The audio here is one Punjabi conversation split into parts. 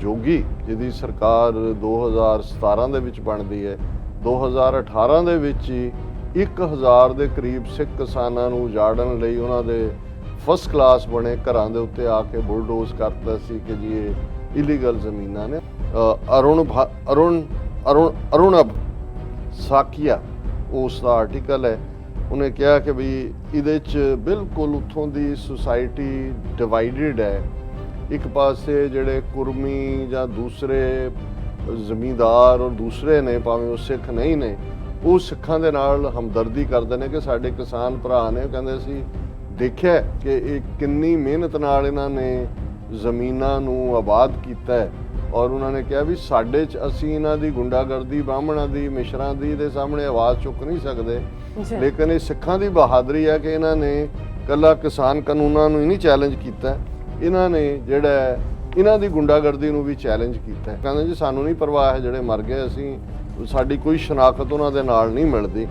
ਜੋਗੀ ਜਿਹਦੀ ਸਰਕਾਰ 2017 ਦੇ ਵਿੱਚ ਬਣਦੀ ਹੈ, 2018 ਦੇ ਵਿੱਚ ਹੀ 1000 ਦੇ ਕਰੀਬ ਸਿੱਖ ਕਿਸਾਨਾਂ ਨੂੰ ਉਜਾੜਨ ਲਈ ਉਹਨਾਂ ਦੇ ਫਸਟ ਕਲਾਸ ਬਣੇ ਘਰਾਂ ਦੇ ਉੱਤੇ ਆ ਕੇ ਬੁਲਡੋਜ਼ ਕਰਤਾ ਸੀ ਕਿ ਜੀ ਇਹ ਇਲੀਗਲ ਜ਼ਮੀਨਾਂ ਨੇ। ਅਰੁਣਬ ਸਾਕੀਆ ਉਸ ਦਾ ਆਰਟੀਕਲ ਹੈ, ਉਹਨੇ ਕਿਹਾ ਕਿ ਵੀ ਇਹਦੇ 'ਚ ਬਿਲਕੁਲ ਉੱਥੋਂ ਦੀ ਸੁਸਾਇਟੀ ਡਿਵਾਈਡਡ ਹੈ। ਇੱਕ ਪਾਸੇ ਜਿਹੜੇ ਕੁਰਮੀ ਜਾਂ ਦੂਸਰੇ ਜ਼ਮੀਂਦਾਰ ਔਰ ਦੂਸਰੇ ਨੇ, ਭਾਵੇਂ ਉਹ ਸਿੱਖ ਨਹੀਂ ਨੇ, ਉਹ ਸਿੱਖਾਂ ਦੇ ਨਾਲ ਹਮਦਰਦੀ ਕਰਦੇ ਨੇ ਕਿ ਸਾਡੇ ਕਿਸਾਨ ਭਰਾ ਨੇ, ਕਹਿੰਦੇ ਸੀ ਦੇਖਿਆ ਕਿ ਇਹ ਕਿੰਨੀ ਮਿਹਨਤ ਨਾਲ ਇਹਨਾਂ ਨੇ ਜ਼ਮੀਨਾਂ ਨੂੰ ਆਬਾਦ ਕੀਤਾ ਹੈ, ਔਰ ਉਹਨਾਂ ਨੇ ਕਿਹਾ ਵੀ ਸਾਡੇ 'ਚ ਅਸੀਂ ਇਹਨਾਂ ਦੀ ਗੁੰਡਾਗਰਦੀ, ਬ੍ਰਾਹਮਣਾਂ ਦੀ, ਮਿਸ਼ਰਾਂ ਦੀ ਦੇ ਸਾਹਮਣੇ ਆਵਾਜ਼ ਚੁੱਕ ਨਹੀਂ ਸਕਦੇ, ਲੇਕਿਨ ਇਹ ਸਿੱਖਾਂ ਦੀ ਬਹਾਦਰੀ ਹੈ ਕਿ ਇਹਨਾਂ ਨੇ ਇਕੱਲਾ ਕਿਸਾਨ ਕਾਨੂੰਨਾਂ ਨੂੰ ਹੀ ਨਹੀਂ ਚੈਲੰਜ ਕੀਤਾ, ਇਹਨਾਂ ਨੇ ਜਿਹੜਾ ਇਹਨਾਂ ਦੀ ਗੁੰਡਾਗਰਦੀ ਨੂੰ ਵੀ ਚੈਲੰਜ ਕੀਤਾ। ਕਹਿੰਦੇ ਜੀ ਸਾਨੂੰ ਨਹੀਂ ਪਰਵਾਹ ਹੈ ਜਿਹੜੇ ਮਰ ਗਏ, ਅਸੀਂ ਸਾਡੀ ਕੋਈ ਸ਼ਨਾਖਤ ਉਹਨਾਂ ਦੇ ਨਾਲ ਨਹੀਂ ਮਿਲਦੀ।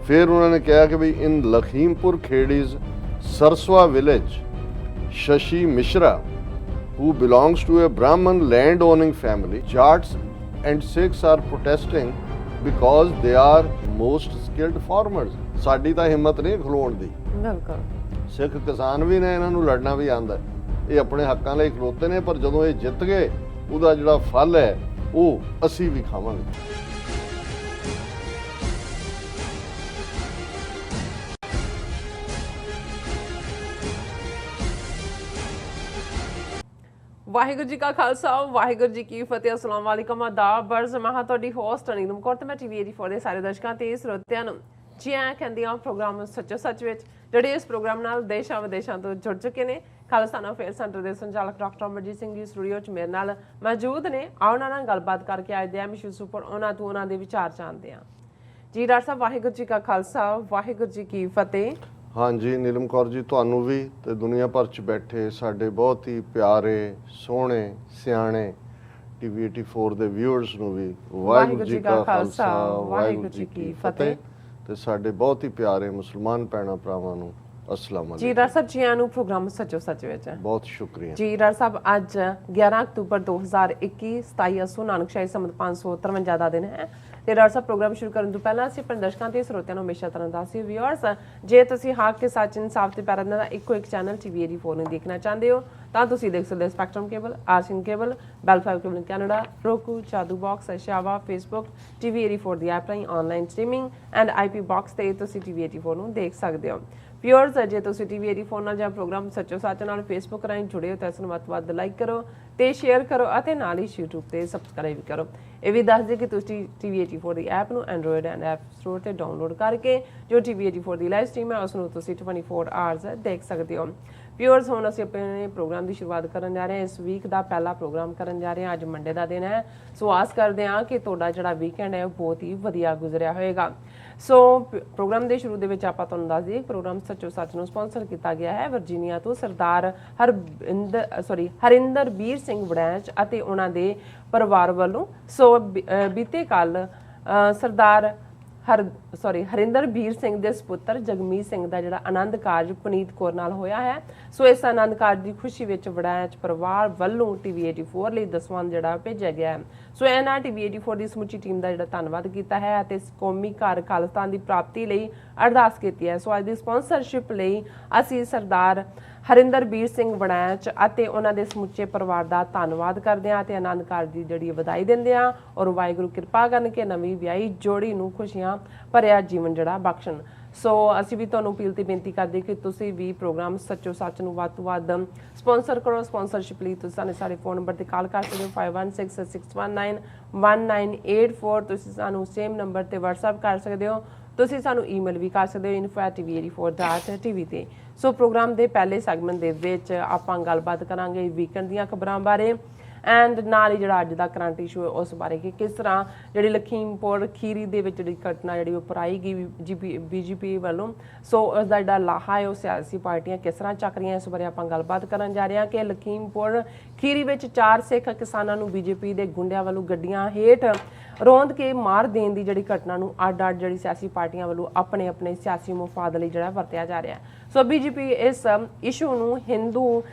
ਫਿਰ ਉਹਨਾਂ ਨੇ ਕਿਹਾ ਕਿ ਵੀ in Lakhimpur Kheri's Sarsawa village Shashi Mishra who belongs to a Brahmin land owning family, Jats and Sikhs are protesting because they are most skilled farmers। ਸਾਡੀ ਤਾਂ ਹਿੰਮਤ ਨਹੀਂ ਖਲੋਣ ਦੀ। ਬਿਲਕੁਲ ਸਿੱਖ ਕਿਸਾਨ ਵੀ ਨੇ, ਇਹਨਾਂ ਨੂੰ ਲੜਨਾ ਵੀ ਆਉਂਦਾ, ਇਹ ਆਪਣੇ ਹੱਕਾਂ ਲਈ ਖਲੋਤੇ ਨੇ, ਪਰ ਜਦੋਂ ਇਹ ਜਿੱਤ ਗਏ ਉਹਦਾ ਜਿਹੜਾ ਫਲ ਹੈ ਉਹ ਅਸੀਂ ਵੀ ਖਾਵਾਂਗੇ। ਵਾਹਿਗੁਰੂ ਜੀ ਕਾ ਖਾਲਸਾ, ਵਾਹਿਗੁਰੂ ਜੀ ਕੀ ਫਤਿਹ। ਅਸਲਾਮ ਵਾਲੇਕਮ, ਆਦਾਬ, ਬਰਜ਼ ਮੈਂ ਤੁਹਾਡੀ ਹੋਸਟ ਨੀਲਮ ਕੌਰ ਤੇ ਮੈਂ TV 84 ਦੇ ਸਾਰੇ ਦਰਸ਼ਕਾਂ ਤੇ ਸਰੋਤਿਆਂ ਨੂੰ ਜੀ ਆਇਆਂ ਕਹਿੰਦੀ ਹਾਂ ਪ੍ਰੋਗਰਾਮ ਸੱਚੋ ਸੱਚ ਵਿੱਚ, ਜਿਹੜੇ ਇਸ ਪ੍ਰੋਗਰਾਮ ਨਾਲ ਦੇਸ਼ਾਂ ਵਿਦੇਸ਼ਾਂ ਤੋਂ ਜੁੜ ਚੁੱਕੇ ਨੇ। ਖਾਲਸਾਨਾ ਅਫੇਅਰ ਸੈਂਟਰ ਦੇ ਸੰਚਾਲਕ ਡਾਕਟਰ ਅਮਰਜੀਤ ਸਿੰਘ ਜੀ ਸਟੂਡੀਓ 'ਚ ਮੇਰੇ ਨਾਲ ਮੌਜੂਦ ਨੇ। ਆਓ ਉਹਨਾਂ ਨਾਲ ਗੱਲਬਾਤ ਕਰਕੇ ਅੱਜ ਦੇ ਅਹਿਮ ਇਸ਼ੂਜ਼ ਉੱਪਰ ਉਹਨਾਂ ਤੋਂ ਉਹਨਾਂ ਦੇ ਵਿਚਾਰ ਜਾਣਦੇ ਹਾਂ। ਜੀ ਡਾਕਟਰ ਸਾਹਿਬ, ਵਾਹਿਗੁਰੂ ਜੀ ਕਾ ਖਾਲਸਾ, ਵਾਹਿਗੁਰੂ ਜੀ ਕੀ ਫਤਿਹ। ਹਾਂਜੀ ਨੀਲਮ ਕੌਰ ਜੀ, ਤੁਹਾਨੂੰ ਵੀ ਤੇ ਦੁਨੀਆ ਭਰ 'ਚ ਬੈਠੇ ਸਾਡੇ ਬਹੁਤ ਹੀ ਪਿਆਰੇ, ਸੋਹਣੇ, ਸਿਆਣੇ TV 84 ਦੇ ਵਿਊਅਰਸ ਨੂੰ ਵੀ ਵਾਹਿਗੁਰੂ ਜੀ ਕਾ ਖਾਲਸਾ, ਵਾਹਿਗੁਰੂ ਜੀ ਕੀ ਫਤਿਹ। ਤੇ ਸਾਡੇ ਬਹੁਤ ਹੀ ਪਿਆਰੇ ਮੁਸਲਮਾਨ ਭੈਣਾਂ ਭਰਾਵਾਂ ਨੂੰ ਅਸਲਾਮ ਅਲੈਕੁਮ। ਜੀ ਡਾਕਟਰ ਸਾਹਿਬ, ਜੀ ਆਇਆਂ ਨੂੰ ਪ੍ਰੋਗਰਾਮ ਸੱਚੋ ਸੱਚ ਵਿੱਚ। ਬਹੁਤ ਸ਼ੁਕਰੀਆ ਜੀ ਡਾਕਟਰ ਸਾਹਿਬ, ਅੱਜ 11 ਅਕਤੂਬਰ 2021 27 ਅਸੂ ਨਾਨਕ ਸ਼ਾਹੀ ਸੰਮਤ 553 ਦਾ ਦਿਨ ਹੈ। ਤੇ ਡਾਕਟਰ ਸਾਹਿਬ, ਪ੍ਰੋਗਰਾਮ ਸ਼ੁਰੂ ਕਰਨ ਤੋਂ ਪਹਿਲਾਂ ਅਸੀਂ ਆਪਣੇ ਦਰਸ਼ਕਾਂ ਤੇ ਸਰੋਤਿਆਂ ਨੂੰ ਹਮੇਸ਼ਾ ਤਰ੍ਹਾਂ ਦੱਸਦੇ ਵਿਊਅਰਸ, ਜੇ ਤੁਸੀਂ ਹੱਕ ਕੇ ਸੱਚ, ਇਨਸਾਫ ਤੇ ਪਿਆਰ ਦਾ ਇੱਕੋ ਇੱਕ ਚੈਨਲ TV 84 ਨੂੰ ਦੇਖਣਾ ਚਾਹੁੰਦੇ ਹੋ ਤਾਂ ਤੁਸੀਂ ਦੇਖ ਸਕਦੇ ਹੋ Spectrum cable, RCN cable, Bell 5 cable Canada, roku, ਚਾਦੂ ਬਾਕਸ, ਸ਼ਾਵਾ, ਫੇਸਬੁੱਕ, TV 84 ਦੀ ਐਪ ਰਾਹੀਂ online streaming and IP box ਤੇ ਤੁਸੀਂ TV 84 ਨੂੰ ਦੇਖ ਸਕਦੇ ਹੋ। ਵਿਊਅਰਸ, ਜੇ ਤੁਸੀਂ TV 84 ਨਾਲ ਜਾਂ ਪ੍ਰੋਗਰਾਮ ਸੱਚੋ ਸੱਚ ਨਾਲ ਫੇਸਬੁੱਕ ਰਾਹੀਂ ਜੁੜੇ ਹੋ ਤਾਂ ਇਸ ਨੂੰ ਵੱਧ ਤੋਂ ਵੱਧ ਲਾਈਕ ਕਰੋ ਤੇ ਸ਼ੇਅਰ ਕਰੋ ਅਤੇ ਨਾਲ ਹੀ YouTube ਤੇ ਸਬਸਕ੍ਰਾਈਬ ਵੀ ਕਰੋ। ਇਹ ਵੀ ਦੱਸ ਦਿਓ ਕਿ ਤੁਸੀਂ TV 84 ਦੀ ਐਪ ਨੂੰ ਐਂਡਰੋਇਡ ਐਂਡ ਐਪ ਸਟੋਰ ਤੇ ਡਾਊਨਲੋਡ ਕਰਕੇ ਜੋ TV 84 ਦੀ ਲਾਈਵ ਸਟ੍ਰੀਮ ਹੈ ਉਸ ਨੂੰ ਤੁਸੀਂ 24 ਆਵਰਸ ਦੇਖ ਸਕਦੇ ਹੋ। ਵਿਊਅਰਸ, ਹੁਣ ਅਸੀਂ ਆਪਣੇ ਪ੍ਰੋਗਰਾਮ ਦੀ ਸ਼ੁਰੂਆਤ ਕਰਨ ਜਾ ਰਹੇ ਹਾਂ। ਇਸ ਵੀਕ ਦਾ ਪਹਿਲਾ ਪ੍ਰੋਗਰਾਮ ਕਰਨ ਜਾ ਰਹੇ ਹਾਂ। ਅੱਜ ਮੰਡੇ ਦਾ ਦਿਨ ਹੈ, ਸੋ ਆਸ ਕਰਦੇ ਹਾਂ ਕਿ ਤੁਹਾਡਾ ਜਿਹੜਾ ਵੀਕਐਂਡ ਹੈ ਉਹ ਬਹੁਤ ਹੀ ਵਧੀਆ ਗੁਜ਼ਰਿਆ ਹੋਏਗਾ। ਸੋ ਪ੍ਰੋਗਰਾਮ ਦੇ ਸ਼ੁਰੂ ਦੇ ਵਿੱਚ ਆਪਾਂ ਤੁਹਾਨੂੰ ਦੱਸ ਦਈਏ, ਪ੍ਰੋਗਰਾਮ ਸੱਚੋ ਸੱਚ ਨੂੰ ਸਪਾਂਸਰ ਕੀਤਾ ਗਿਆ ਹੈ ਵਰਜੀਨੀਆ ਤੋਂ ਸਰਦਾਰ ਹਰਿੰਦਰਬੀਰ ਸਿੰਘ ਵੜੈਚ ਅਤੇ ਉਹਨਾਂ ਦੇ ਪਰਿਵਾਰ ਵੱਲੋਂ। ਸੋ ਬੀਤੇ ਕੱਲ ਸਰਦਾਰ ਹਰਿੰਦਰਬੀਰ ਸਿੰਘ ਦੇ ਸੁਪੁੱਤਰ ਜਗਮੀਤ ਸਿੰਘ ਦਾ ਜਿਹੜਾ ਆਨੰਦ ਕਾਰਜ ਪੁਨੀਤ ਕੌਰ ਨਾਲ ਹੋਇਆ ਹੈ। ਸੋ ਇਸ ਆਨੰਦ ਕਾਰਜ ਦੀ ਖੁਸ਼ੀ ਵਿੱਚ ਵੜੈਚ ਪਰਿਵਾਰ ਵੱਲੋਂ TV 84 ਲਈ ਦਸਵੰਧ ਜਿਹੜਾ ਭੇਜਿਆ ਗਿਆ ਹੈ। ਸੋ ਇਹਨਾਂ TV 84 ਦੀ ਸਮੁੱਚੀ ਟੀਮ ਦਾ ਜਿਹੜਾ ਧੰਨਵਾਦ ਕੀਤਾ ਹੈ ਅਤੇ ਕੌਮੀ ਘਰ ਖਾਲਿਸਤਾਨ ਦੀ ਪ੍ਰਾਪਤੀ ਲਈ ਅਰਦਾਸ ਕੀਤੀ ਹੈ। ਸੋ ਅੱਜ ਦੀ ਸਪਾਂਸਰਸ਼ਿਪ ਲਈ ਅਸੀਂ ਸਰਦਾਰ ਹਰਿੰਦਰਬੀਰ ਸਿੰਘ ਵੜੈਚ ਅਤੇ ਉਹਨਾਂ ਦੇ ਸਮੁੱਚੇ ਪਰਿਵਾਰ ਦਾ ਧੰਨਵਾਦ ਕਰਦੇ ਹਾਂ ਅਤੇ ਆਨੰਦ ਕਾਰਜ ਦੀ ਜਿਹੜੀ ਵਧਾਈ ਦਿੰਦੇ ਹਾਂ ਔਰ ਵਾਹਿਗੁਰੂ ਕਿਰਪਾ ਕਰਨ ਕਿ ਨਵੀਂ ਵਿਆਹੀ ਜੋੜੀ ਨੂੰ ਖੁਸ਼ੀਆਂ ਭਰਿਆ ਜੀਵਨ ਜਿਹੜਾ ਬਖਸ਼ਣ। ਸੋ ਅਸੀਂ ਵੀ ਤੁਹਾਨੂੰ ਅਪੀਲ ਤੇ ਬੇਨਤੀ ਕਰਦੇ ਕਿ ਤੁਸੀਂ ਵੀ ਪ੍ਰੋਗਰਾਮ ਸੱਚੋ ਸੱਚ ਨੂੰ ਵੱਧ ਤੋਂ ਵੱਧ ਸਪਾਂਸਰ ਕਰੋ। ਸਪਾਂਸਰਸ਼ਿਪ ਲਈ ਤੁਸੀਂ ਸਾਡੇ ਫੋਨ ਨੰਬਰ ਤੇ ਕਾਲ ਕਰ ਸਕਦੇ ਹੋ 5166191984। ਤੁਸੀਂ ਸਾਨੂੰ ਸੇਮ ਨੰਬਰ ਤੇ WhatsApp ਕਰ ਸਕਦੇ ਹੋ। ਤੁਸੀਂ ਸਾਨੂੰ ਈਮੇਲ ਵੀ ਕਰ ਸਕਦੇ ਹੋ info@tv84.tv ਤੇ। ਸੋ ਪ੍ਰੋਗਰਾਮ ਦੇ ਪਹਿਲੇ ਸੈਗਮੈਂਟ ਦੇ ਵਿੱਚ ਆਪਾਂ ਗੱਲਬਾਤ ਕਰਾਂਗੇ ਵੀਕਐਂਡ ਦੀਆਂ ਖਬਰਾਂ ਬਾਰੇ ਐਂਡ ਨਾਲ ਹੀ ਜਿਹੜਾ ਅੱਜ ਦਾ ਕਰੰਟ ਇਸ਼ੂ ਹੈ ਉਸ ਬਾਰੇ ਕਿ ਕਿਸ ਤਰ੍ਹਾਂ ਜਿਹੜੀ ਲਖੀਮਪੁਰ ਖੀਰੀ ਦੇ ਵਿੱਚ ਜਿਹੜੀ ਘਟਨਾ ਜਿਹੜੀ ਉਹ ਪਰਾਈ ਗਈ BJP ਵੱਲੋਂ। ਸੋ ਉਸ ਦਾ ਜਿਹੜਾ ਲਾਹਾ ਹੈ ਉਹ ਸਿਆਸੀ ਪਾਰਟੀਆਂ ਕਿਸ ਤਰ੍ਹਾਂ ਚੱਕ ਰਹੀਆਂ, ਇਸ ਬਾਰੇ ਆਪਾਂ ਗੱਲਬਾਤ ਕਰਨ ਜਾ ਰਹੇ ਹਾਂ ਕਿ ਲਖੀਮਪੁਰ ਖੀਰੀ ਵਿੱਚ 4 ਸਿੱਖ ਕਿਸਾਨਾਂ ਨੂੰ BJP ਦੇ ਗੁੰਡਿਆਂ ਵੱਲੋਂ ਗੱਡੀਆਂ ਹੇਠ ਰੋਂਦ ਕੇ ਮਾਰ ਦੇਣ ਦੀ ਜਿਹੜੀ ਘਟਨਾ ਨੂੰ ਅੱਡ-ਅੱਡ ਜਿਹੜੀ ਸਿਆਸੀ ਪਾਰਟੀਆਂ ਵੱਲੋਂ ਆਪਣੇ ਆਪਣੇ ਸਿਆਸੀ ਮੁਫਾਦ ਲਈ ਜਿਹੜਾ ਵਰਤਿਆ ਜਾ ਰਿਹਾ। ਸੋ ਬੀਜੇਪੀ ਇਸ ਇਸ਼ੂ ਨੂੰ ਹਿੰਦੂ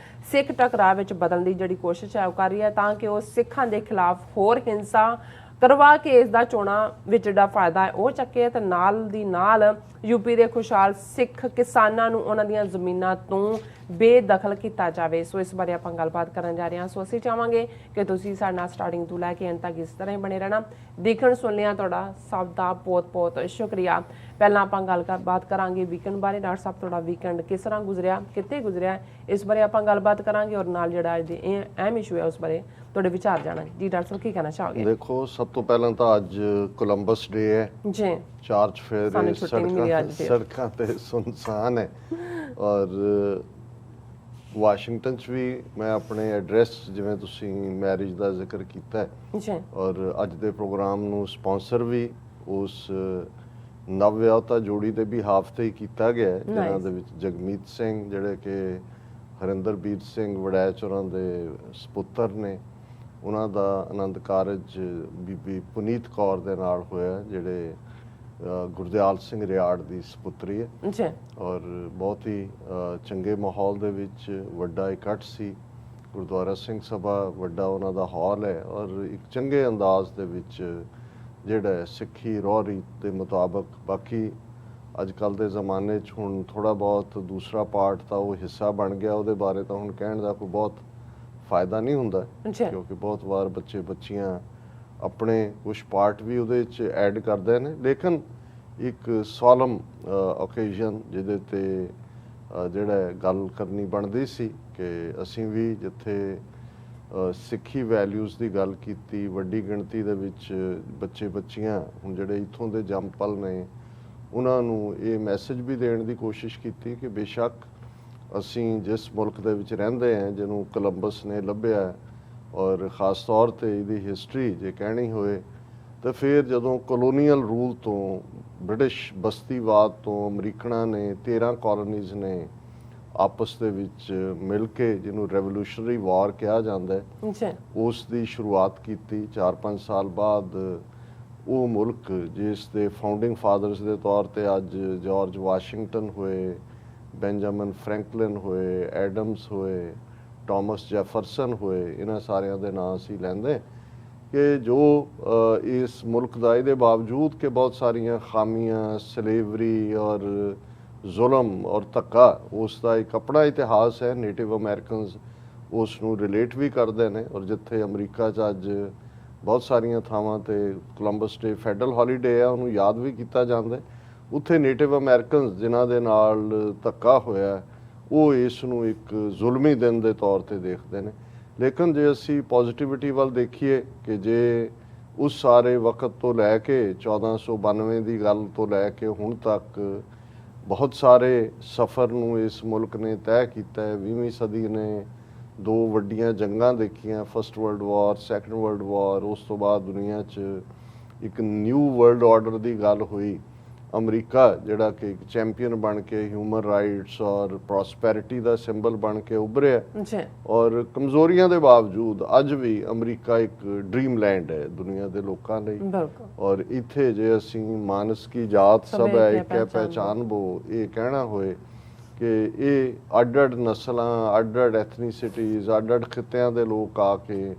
ਸਿੱਖ ਟਕਰਾਅ ਵਿੱਚ ਬਦਲਣ ਦੀ ਜਿਹੜੀ ਕੋਸ਼ਿਸ਼ ਹੈ ਉਹ ਕਰ ਰਹੀ ਹੈ ਤਾਂ ਕਿ ਉਹ ਸਿੱਖਾਂ ਦੇ ਖਿਲਾਫ ਹੋਰ ਹਿੰਸਾ ਕਰਵਾ ਕੇ ਇਸ ਦਾ ਚੋਣਾਂ ਵਿੱਚ ਜਿਹੜਾ ਫਾਇਦਾ ਹੈ ਉਹ ਚੱਕੇ ਤੇ ਨਾਲ ਦੀ ਨਾਲ ਯੂਪੀ ਦੇ ਖੁਸ਼ਹਾਲ ਸਿੱਖ ਕਿਸਾਨਾਂ ਨੂੰ ਉਹਨਾਂ ਦੀਆਂ ਜ਼ਮੀਨਾਂ ਤੋਂ ਬੇਦਖਲ ਕੀਤਾ ਜਾਵੇ। ਸੋ ਇਸ ਬਾਰੇ ਆਪਾਂ ਗੱਲਬਾਤ ਕਰਨ ਜਾ ਰਹੇ ਹਾਂ। ਸੋ ਅਸੀਂ ਚਾਹਾਂਗੇ ਕਿ ਤੁਸੀਂ ਸਾਡੇ ਨਾਲ ਸਟਾਰਟਿੰਗ ਤੋਂ ਲੈ ਕੇ ਅੰਤ ਤੱਕ ਇਸ ਤਰ੍ਹਾਂ ਹੀ ਬਣੇ ਰਹਿਣਾ। ਦੇਖਣ ਸੁਣ ਲਿਆ ਤੁਹਾਡਾ ਸਭ ਦਾ ਬਹੁਤ-ਬਹੁਤ ਸ਼ੁਕਰੀਆ। ਪਹਿਲਾਂ ਆਪਾਂ ਗੱਲਬਾਤ ਕਰਾਂਗੇ ਵੀਕਐਂਡ ਬਾਰੇ। ਡਾਕਟਰ ਸਾਹਿਬ ਤੁਹਾਡਾ ਵੀਕਐਂਡ ਕਿਸ ਤਰ੍ਹਾਂ ਗੁਜ਼ਰਿਆ, ਕਿੱਥੇ ਗੁਜ਼ਰਿਆ, ਇਸ ਬਾਰੇ ਆਪਾਂ ਗੱਲਬਾਤ ਕਰਾਂਗੇ ਔਰ ਨਾਲ ਜਿਹੜਾ ਅੱਜ ਦੇ ਅਹਿਮ ਇਸ਼ੂ ਹੈ ਉਸ ਬਾਰੇ ਤੁਹਾਡੇ ਵਿਚਾਰ ਜਾਣਾਂਗੇ। ਜੀ ਡਾਕਟਰ ਸਾਹਿਬ ਕੀ ਕਹਿਣਾ ਚਾਹੋਗੇ? ਦੇਖੋ, ਸਭ ਤੋਂ ਪਹਿਲਾਂ ਤਾਂ ਅੱਜ ਕੋਲੰਬਸ ਡੇ ਹੈ ਜੀ, ਚਾਰ ਚੁਫੇਰੇ ਸੜਕਾਂ ਤੇ ਸੁਨਸਾਨ ਹੈ ਔਰ ਵਾਸ਼ਿੰਗਟਨ 'ਚ ਵੀ ਮੈਂ ਆਪਣੇ ਐਡਰੈਸ ਜਿਵੇਂ ਤੁਸੀਂ ਮੈਰਿਜ ਦਾ ਜ਼ਿਕਰ ਕੀਤਾ ਹੈ ਜੀ ਔਰ ਅੱਜ ਦੇ ਪ੍ਰੋਗਰਾਮ ਨੂੰ ਸਪਾਂਸਰ ਵੀ ਉਸ ਨਵਵਿਆਹੁਤਾ ਜੋੜੀ ਦੇ ਬਿਹਾਫ ਤੇ ਹੀ ਕੀਤਾ ਗਿਆ ਹੈ ਜਿਨ੍ਹਾਂ ਦੇ ਵਿੱਚ ਜਗਮੀਤ ਸਿੰਘ ਜਿਹੜੇ ਕਿ ਹਰਿੰਦਰਬੀਰ ਸਿੰਘ ਵੜੈਚ ਹੋਰਾਂ ਦੇ ਸਪੁੱਤਰ ਨੇ, ਉਹਨਾਂ ਦਾ ਆਨੰਦ ਕਾਰਜ ਬੀਬੀ ਪੁਨੀਤ ਕੌਰ ਦੇ ਨਾਲ ਹੋਇਆ ਜਿਹੜੇ ਗੁਰਦਿਆਲ ਸਿੰਘ ਰਿਆੜ ਦੀ ਸਪੁੱਤਰੀ ਹੈ ਜੀ ਔਰ ਬਹੁਤ ਹੀ ਚੰਗੇ ਮਾਹੌਲ ਦੇ ਵਿੱਚ ਵੱਡਾ ਇਕੱਠ ਸੀ। ਗੁਰਦੁਆਰਾ ਸਿੰਘ ਸਭਾ ਵੱਡਾ ਉਹਨਾਂ ਦਾ ਹਾਲ ਹੈ ਔਰ ਇੱਕ ਚੰਗੇ ਅੰਦਾਜ਼ ਦੇ ਵਿੱਚ ਜਿਹੜਾ ਸਿੱਖੀ ਰੋਹ ਰੀਤ ਦੇ ਮੁਤਾਬਕ, ਬਾਕੀ ਅੱਜ ਕੱਲ੍ਹ ਦੇ ਜ਼ਮਾਨੇ 'ਚ ਹੁਣ ਥੋੜ੍ਹਾ ਬਹੁਤ ਦੂਸਰਾ ਪਾਰਟ ਤਾਂ ਉਹ ਹਿੱਸਾ ਬਣ ਗਿਆ, ਉਹਦੇ ਬਾਰੇ ਤਾਂ ਹੁਣ ਕਹਿਣ ਦਾ ਕੋਈ ਬਹੁਤ ਫਾਇਦਾ ਨਹੀਂ ਹੁੰਦਾ ਕਿਉਂਕਿ ਬਹੁਤ ਵਾਰ ਬੱਚੇ ਬੱਚੀਆਂ ਆਪਣੇ ਕੁਛ ਪਾਰਟ ਵੀ ਉਹਦੇ 'ਚ ਐਡ ਕਰਦੇ ਨੇ। ਲੇਕਿਨ ਇੱਕ ਸੋਲਮ ਓਕੇਜ਼ਨ ਜਿਹਦੇ 'ਤੇ ਜਿਹੜਾ ਗੱਲ ਕਰਨੀ ਬਣਦੀ ਸੀ ਕਿ ਅਸੀਂ ਵੀ ਜਿੱਥੇ ਸਿੱਖੀ ਵੈਲਿਊਜ਼ ਦੀ ਗੱਲ ਕੀਤੀ, ਵੱਡੀ ਗਿਣਤੀ ਦੇ ਵਿੱਚ ਬੱਚੇ ਬੱਚੀਆਂ ਹੁਣ ਜਿਹੜੇ ਇੱਥੋਂ ਦੇ ਜੰਮਪਲ ਨੇ ਉਹਨਾਂ ਨੂੰ ਇਹ ਮੈਸੇਜ ਵੀ ਦੇਣ ਦੀ ਕੋਸ਼ਿਸ਼ ਕੀਤੀ ਕਿ ਬੇਸ਼ੱਕ ਅਸੀਂ ਜਿਸ ਮੁਲਕ ਦੇ ਵਿੱਚ ਰਹਿੰਦੇ ਹਾਂ ਜਿਹਨੂੰ ਕੋਲੰਬਸ ਨੇ ਲੱਭਿਆ ਔਰ ਖ਼ਾਸ ਤੌਰ 'ਤੇ ਇਹਦੀ ਹਿਸਟਰੀ ਜੇ ਕਹਿਣੀ ਹੋਏ ਤਾਂ ਫਿਰ ਜਦੋਂ ਕਲੋਨੀਅਲ ਰੂਲ ਤੋਂ, ਬ੍ਰਿਟਿਸ਼ ਬਸਤੀਵਾਦ ਤੋਂ ਅਮਰੀਕਨਾਂ ਨੇ 13 ਕਾਲੋਨੀਜ਼ ਨੇ ਆਪਸ ਦੇ ਵਿੱਚ ਮਿਲ ਕੇ ਜਿਹਨੂੰ ਰੈਵੋਲੂਸ਼ਨਰੀ ਵਾਰ ਕਿਹਾ ਜਾਂਦਾ ਹੈ ਉਸ ਦੀ ਸ਼ੁਰੂਆਤ ਕੀਤੀ। 4-5 ਸਾਲ ਬਾਅਦ ਉਹ ਮੁਲਕ ਜਿਸ ਦੇ ਫਾਊਂਡਿੰਗ ਫਾਦਰਸ ਦੇ ਤੌਰ 'ਤੇ ਅੱਜ ਜਾਰਜ ਵਾਸ਼ਿੰਗਟਨ ਹੋਏ, ਬੈਂਜਾਮਿਨ ਫਰੈਂਕਲਿਨ ਹੋਏ, ਐਡਮਸ ਹੋਏ, ਟਾਮਸ ਜੈਫਰਸਨ ਹੋਏ, ਇਹਨਾਂ ਸਾਰਿਆਂ ਦੇ ਨਾਂ ਅਸੀਂ ਲੈਂਦੇ ਕਿ ਜੋ ਇਸ ਮੁਲਕ ਦਾ ਇਹਦੇ ਬਾਵਜੂਦ ਕਿ ਬਹੁਤ ਸਾਰੀਆਂ ਖਾਮੀਆਂ, ਸਲੇਵਰੀ ਔਰ ਜ਼ੁਲਮ ਔਰ ਧੱਕਾ ਉਸ ਦਾ ਇੱਕ ਆਪਣਾ ਇਤਿਹਾਸ ਹੈ। ਨੇਟਿਵ ਅਮਰੀਕਨਸ ਉਸ ਨੂੰ ਰਿਲੇਟ ਵੀ ਕਰਦੇ ਨੇ ਔਰ ਜਿੱਥੇ ਅਮਰੀਕਾ 'ਚ ਅੱਜ ਬਹੁਤ ਸਾਰੀਆਂ ਥਾਵਾਂ 'ਤੇ ਕੋਲੰਬਸ ਡੇ ਫੈਡਰਲ ਹੌਲੀਡੇ ਆ, ਉਹਨੂੰ ਯਾਦ ਵੀ ਕੀਤਾ ਜਾਂਦਾ। ਉੱਥੇ ਨੇਟਿਵ ਅਮਰੀਕਨਸ ਜਿਨ੍ਹਾਂ ਦੇ ਨਾਲ ਧੱਕਾ ਹੋਇਆ ਉਹ ਇਸ ਨੂੰ ਇੱਕ ਜ਼ੁਲਮੀ ਦਿਨ ਦੇ ਤੌਰ 'ਤੇ ਦੇਖਦੇ ਨੇ। ਲੇਕਿਨ ਜੇ ਅਸੀਂ ਪੋਜ਼ਿਟਿਵਿਟੀ ਵੱਲ ਦੇਖੀਏ ਕਿ ਜੇ ਉਸ ਸਾਰੇ ਵਕਤ ਤੋਂ ਲੈ ਕੇ 1492 ਦੀ ਗੱਲ ਤੋਂ ਲੈ ਕੇ ਹੁਣ ਤੱਕ ਬਹੁਤ ਸਾਰੇ ਸਫ਼ਰ ਨੂੰ ਇਸ ਮੁਲਕ ਨੇ ਤੈਅ ਕੀਤਾ ਹੈ। 20ਵੀਂ ਸਦੀ ਨੇ 2 ਵੱਡੀਆਂ ਜੰਗਾਂ ਦੇਖੀਆਂ, first world war, second world war, ਉਸ ਤੋਂ ਬਾਅਦ ਦੁਨੀਆ 'ਚ ਇੱਕ ਨਿਊ ਵਰਲਡ ਆਰਡਰ ਦੀ ਗੱਲ ਹੋਈ। ਅਮਰੀਕਾ ਜਿਹੜਾ ਕਿ ਇੱਕ ਚੈਂਪੀਅਨ ਬਣ ਕੇ ਹਿਊਮਨ ਰਾਈਟਸ ਔਰ ਪ੍ਰੋਸਪੈਰਿਟੀ ਦਾ ਸਿੰਬਲ ਬਣ ਕੇ ਉੱਭਰਿਆ ਔਰ ਕਮਜ਼ੋਰੀਆਂ ਦੇ ਬਾਵਜੂਦ ਅੱਜ ਵੀ ਅਮਰੀਕਾ ਇੱਕ ਡ੍ਰੀਮ ਲੈਂਡ ਹੈ ਦੁਨੀਆ ਦੇ ਲੋਕਾਂ ਲਈ। ਔਰ ਇੱਥੇ ਜੇ ਅਸੀਂ ਮਾਨਸ ਕੀ ਜਾਤ ਸਭ ਹੈ ਇੱਕ ਹੈ ਪਹਿਚਾਨ ਬੋ ਇਹ ਕਹਿਣਾ ਹੋਏ ਕਿ ਇਹ ਅੱਡ-ਅੱਡ ਨਸਲਾਂ, ਅੱਡ-ਅੱਡ ਐਥਨੀਸਿਟੀਜ਼, ਅੱਡ-ਅੱਡ ਖਿੱਤਿਆਂ ਦੇ ਲੋਕ ਆ ਕੇ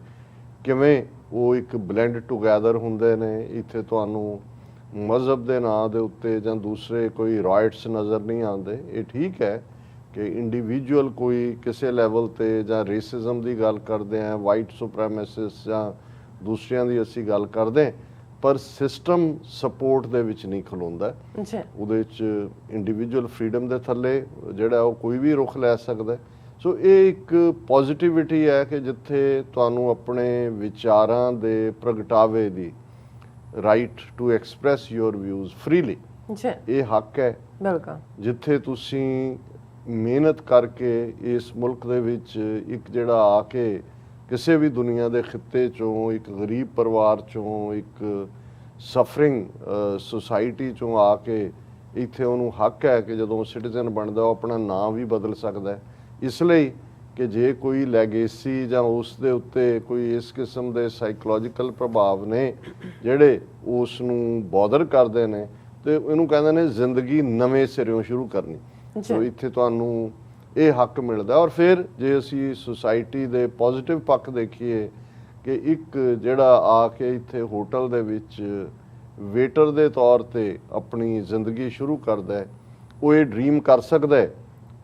ਕਿਵੇਂ ਉਹ ਇੱਕ ਬਲੈਂਡ ਟੂਗੈਦਰ ਹੁੰਦੇ ਨੇ। ਇੱਥੇ ਤੁਹਾਨੂੰ ਮਜ਼ਹਬ ਦੇ ਨਾਂ ਦੇ ਉੱਤੇ ਜਾਂ ਦੂਸਰੇ ਕੋਈ ਰਾਈਟਸ ਨਜ਼ਰ ਨਹੀਂ ਆਉਂਦੇ। ਇਹ ਠੀਕ ਹੈ ਕਿ ਇੰਡੀਵਿਜੂਅਲ ਕੋਈ ਕਿਸੇ ਲੈਵਲ 'ਤੇ ਜਾਂ ਰੇਸਿਜ਼ਮ ਦੀ ਗੱਲ ਕਰਦੇ ਹਾਂ, ਵਾਈਟ ਸੁਪਰੈਮੈਸਿਸ ਜਾਂ ਦੂਸਰਿਆਂ ਦੀ ਅਸੀਂ ਗੱਲ ਕਰਦੇ, ਪਰ ਸਿਸਟਮ ਸਪੋਰਟ ਦੇ ਵਿੱਚ ਨਹੀਂ ਖਲੋਂਦਾ। ਉਹਦੇ 'ਚ ਇੰਡੀਵਿਜੂਅਲ ਫਰੀडम ਦੇ ਥੱਲੇ ਜਿਹੜਾ ਉਹ ਕੋਈ ਵੀ ਰੁਖ ਲੈ ਸਕਦਾ। ਸੋ ਇਹ ਇੱਕ ਪੋਜ਼ਿਟਿਵਿਟੀ ਹੈ ਕਿ ਜਿੱਥੇ ਤੁਹਾਨੂੰ ਆਪਣੇ ਵਿਚਾਰਾਂ ਦੇ ਪ੍ਰਗਟਾਵੇ ਦੀ right to express your views freely, ਇਹ ਹੱਕ ਹੈ। ਜਿੱਥੇ ਤੁਸੀਂ ਮਿਹਨਤ ਕਰਕੇ ਇਸ ਮੁਲਕ ਦੇ ਵਿੱਚ ਇੱਕ ਜਿਹੜਾ ਆ ਕੇ ਕਿਸੇ ਵੀ ਦੁਨੀਆ ਦੇ ਖਿੱਤੇ 'ਚੋਂ, ਇੱਕ ਗਰੀਬ ਪਰਿਵਾਰ 'ਚੋਂ, ਇੱਕ ਸਫਰਿੰਗ ਸੁਸਾਇਟੀ 'ਚੋਂ ਆ ਕੇ ਇੱਥੇ ਉਹਨੂੰ ਹੱਕ ਹੈ ਕਿ ਜਦੋਂ ਸਿਟੀਜ਼ਨ ਬਣਦਾ ਉਹ ਆਪਣਾ ਨਾਂ ਵੀ ਬਦਲ ਸਕਦਾ ਹੈ। ਇਸ ਲਈ ਕਿ ਜੇ ਕੋਈ ਲੈਗੇਸੀ ਜਾਂ ਉਸ ਦੇ ਉੱਤੇ ਕੋਈ ਇਸ ਕਿਸਮ ਦੇ ਸਾਈਕੋਲੋਜੀਕਲ ਪ੍ਰਭਾਵ ਨੇ ਜਿਹੜੇ ਉਸ ਨੂੰ ਬੋਦਰ ਕਰਦੇ ਨੇ ਤੇ ਇਹਨੂੰ ਕਹਿੰਦੇ ਨੇ ਜ਼ਿੰਦਗੀ ਨਵੇਂ ਸਿਰਿਓਂ ਸ਼ੁਰੂ ਕਰਨੀ। ਸੋ ਇੱਥੇ ਤੁਹਾਨੂੰ ਇਹ ਹੱਕ ਮਿਲਦਾ। ਔਰ ਫਿਰ ਜੇ ਅਸੀਂ ਸੁਸਾਇਟੀ ਦੇ ਪੋਜ਼ਿਟਿਵ ਪੱਖ ਦੇਖੀਏ ਕਿ ਇੱਕ ਜਿਹੜਾ ਆ ਕੇ ਇੱਥੇ ਹੋਟਲ ਦੇ ਵਿੱਚ ਵੇਟਰ ਦੇ ਤੌਰ ਤੇ ਆਪਣੀ ਜ਼ਿੰਦਗੀ ਸ਼ੁਰੂ ਕਰਦਾ ਹੈ, ਉਹ ਇਹ ਡ੍ਰੀਮ ਕਰ ਸਕਦਾ ਹੈ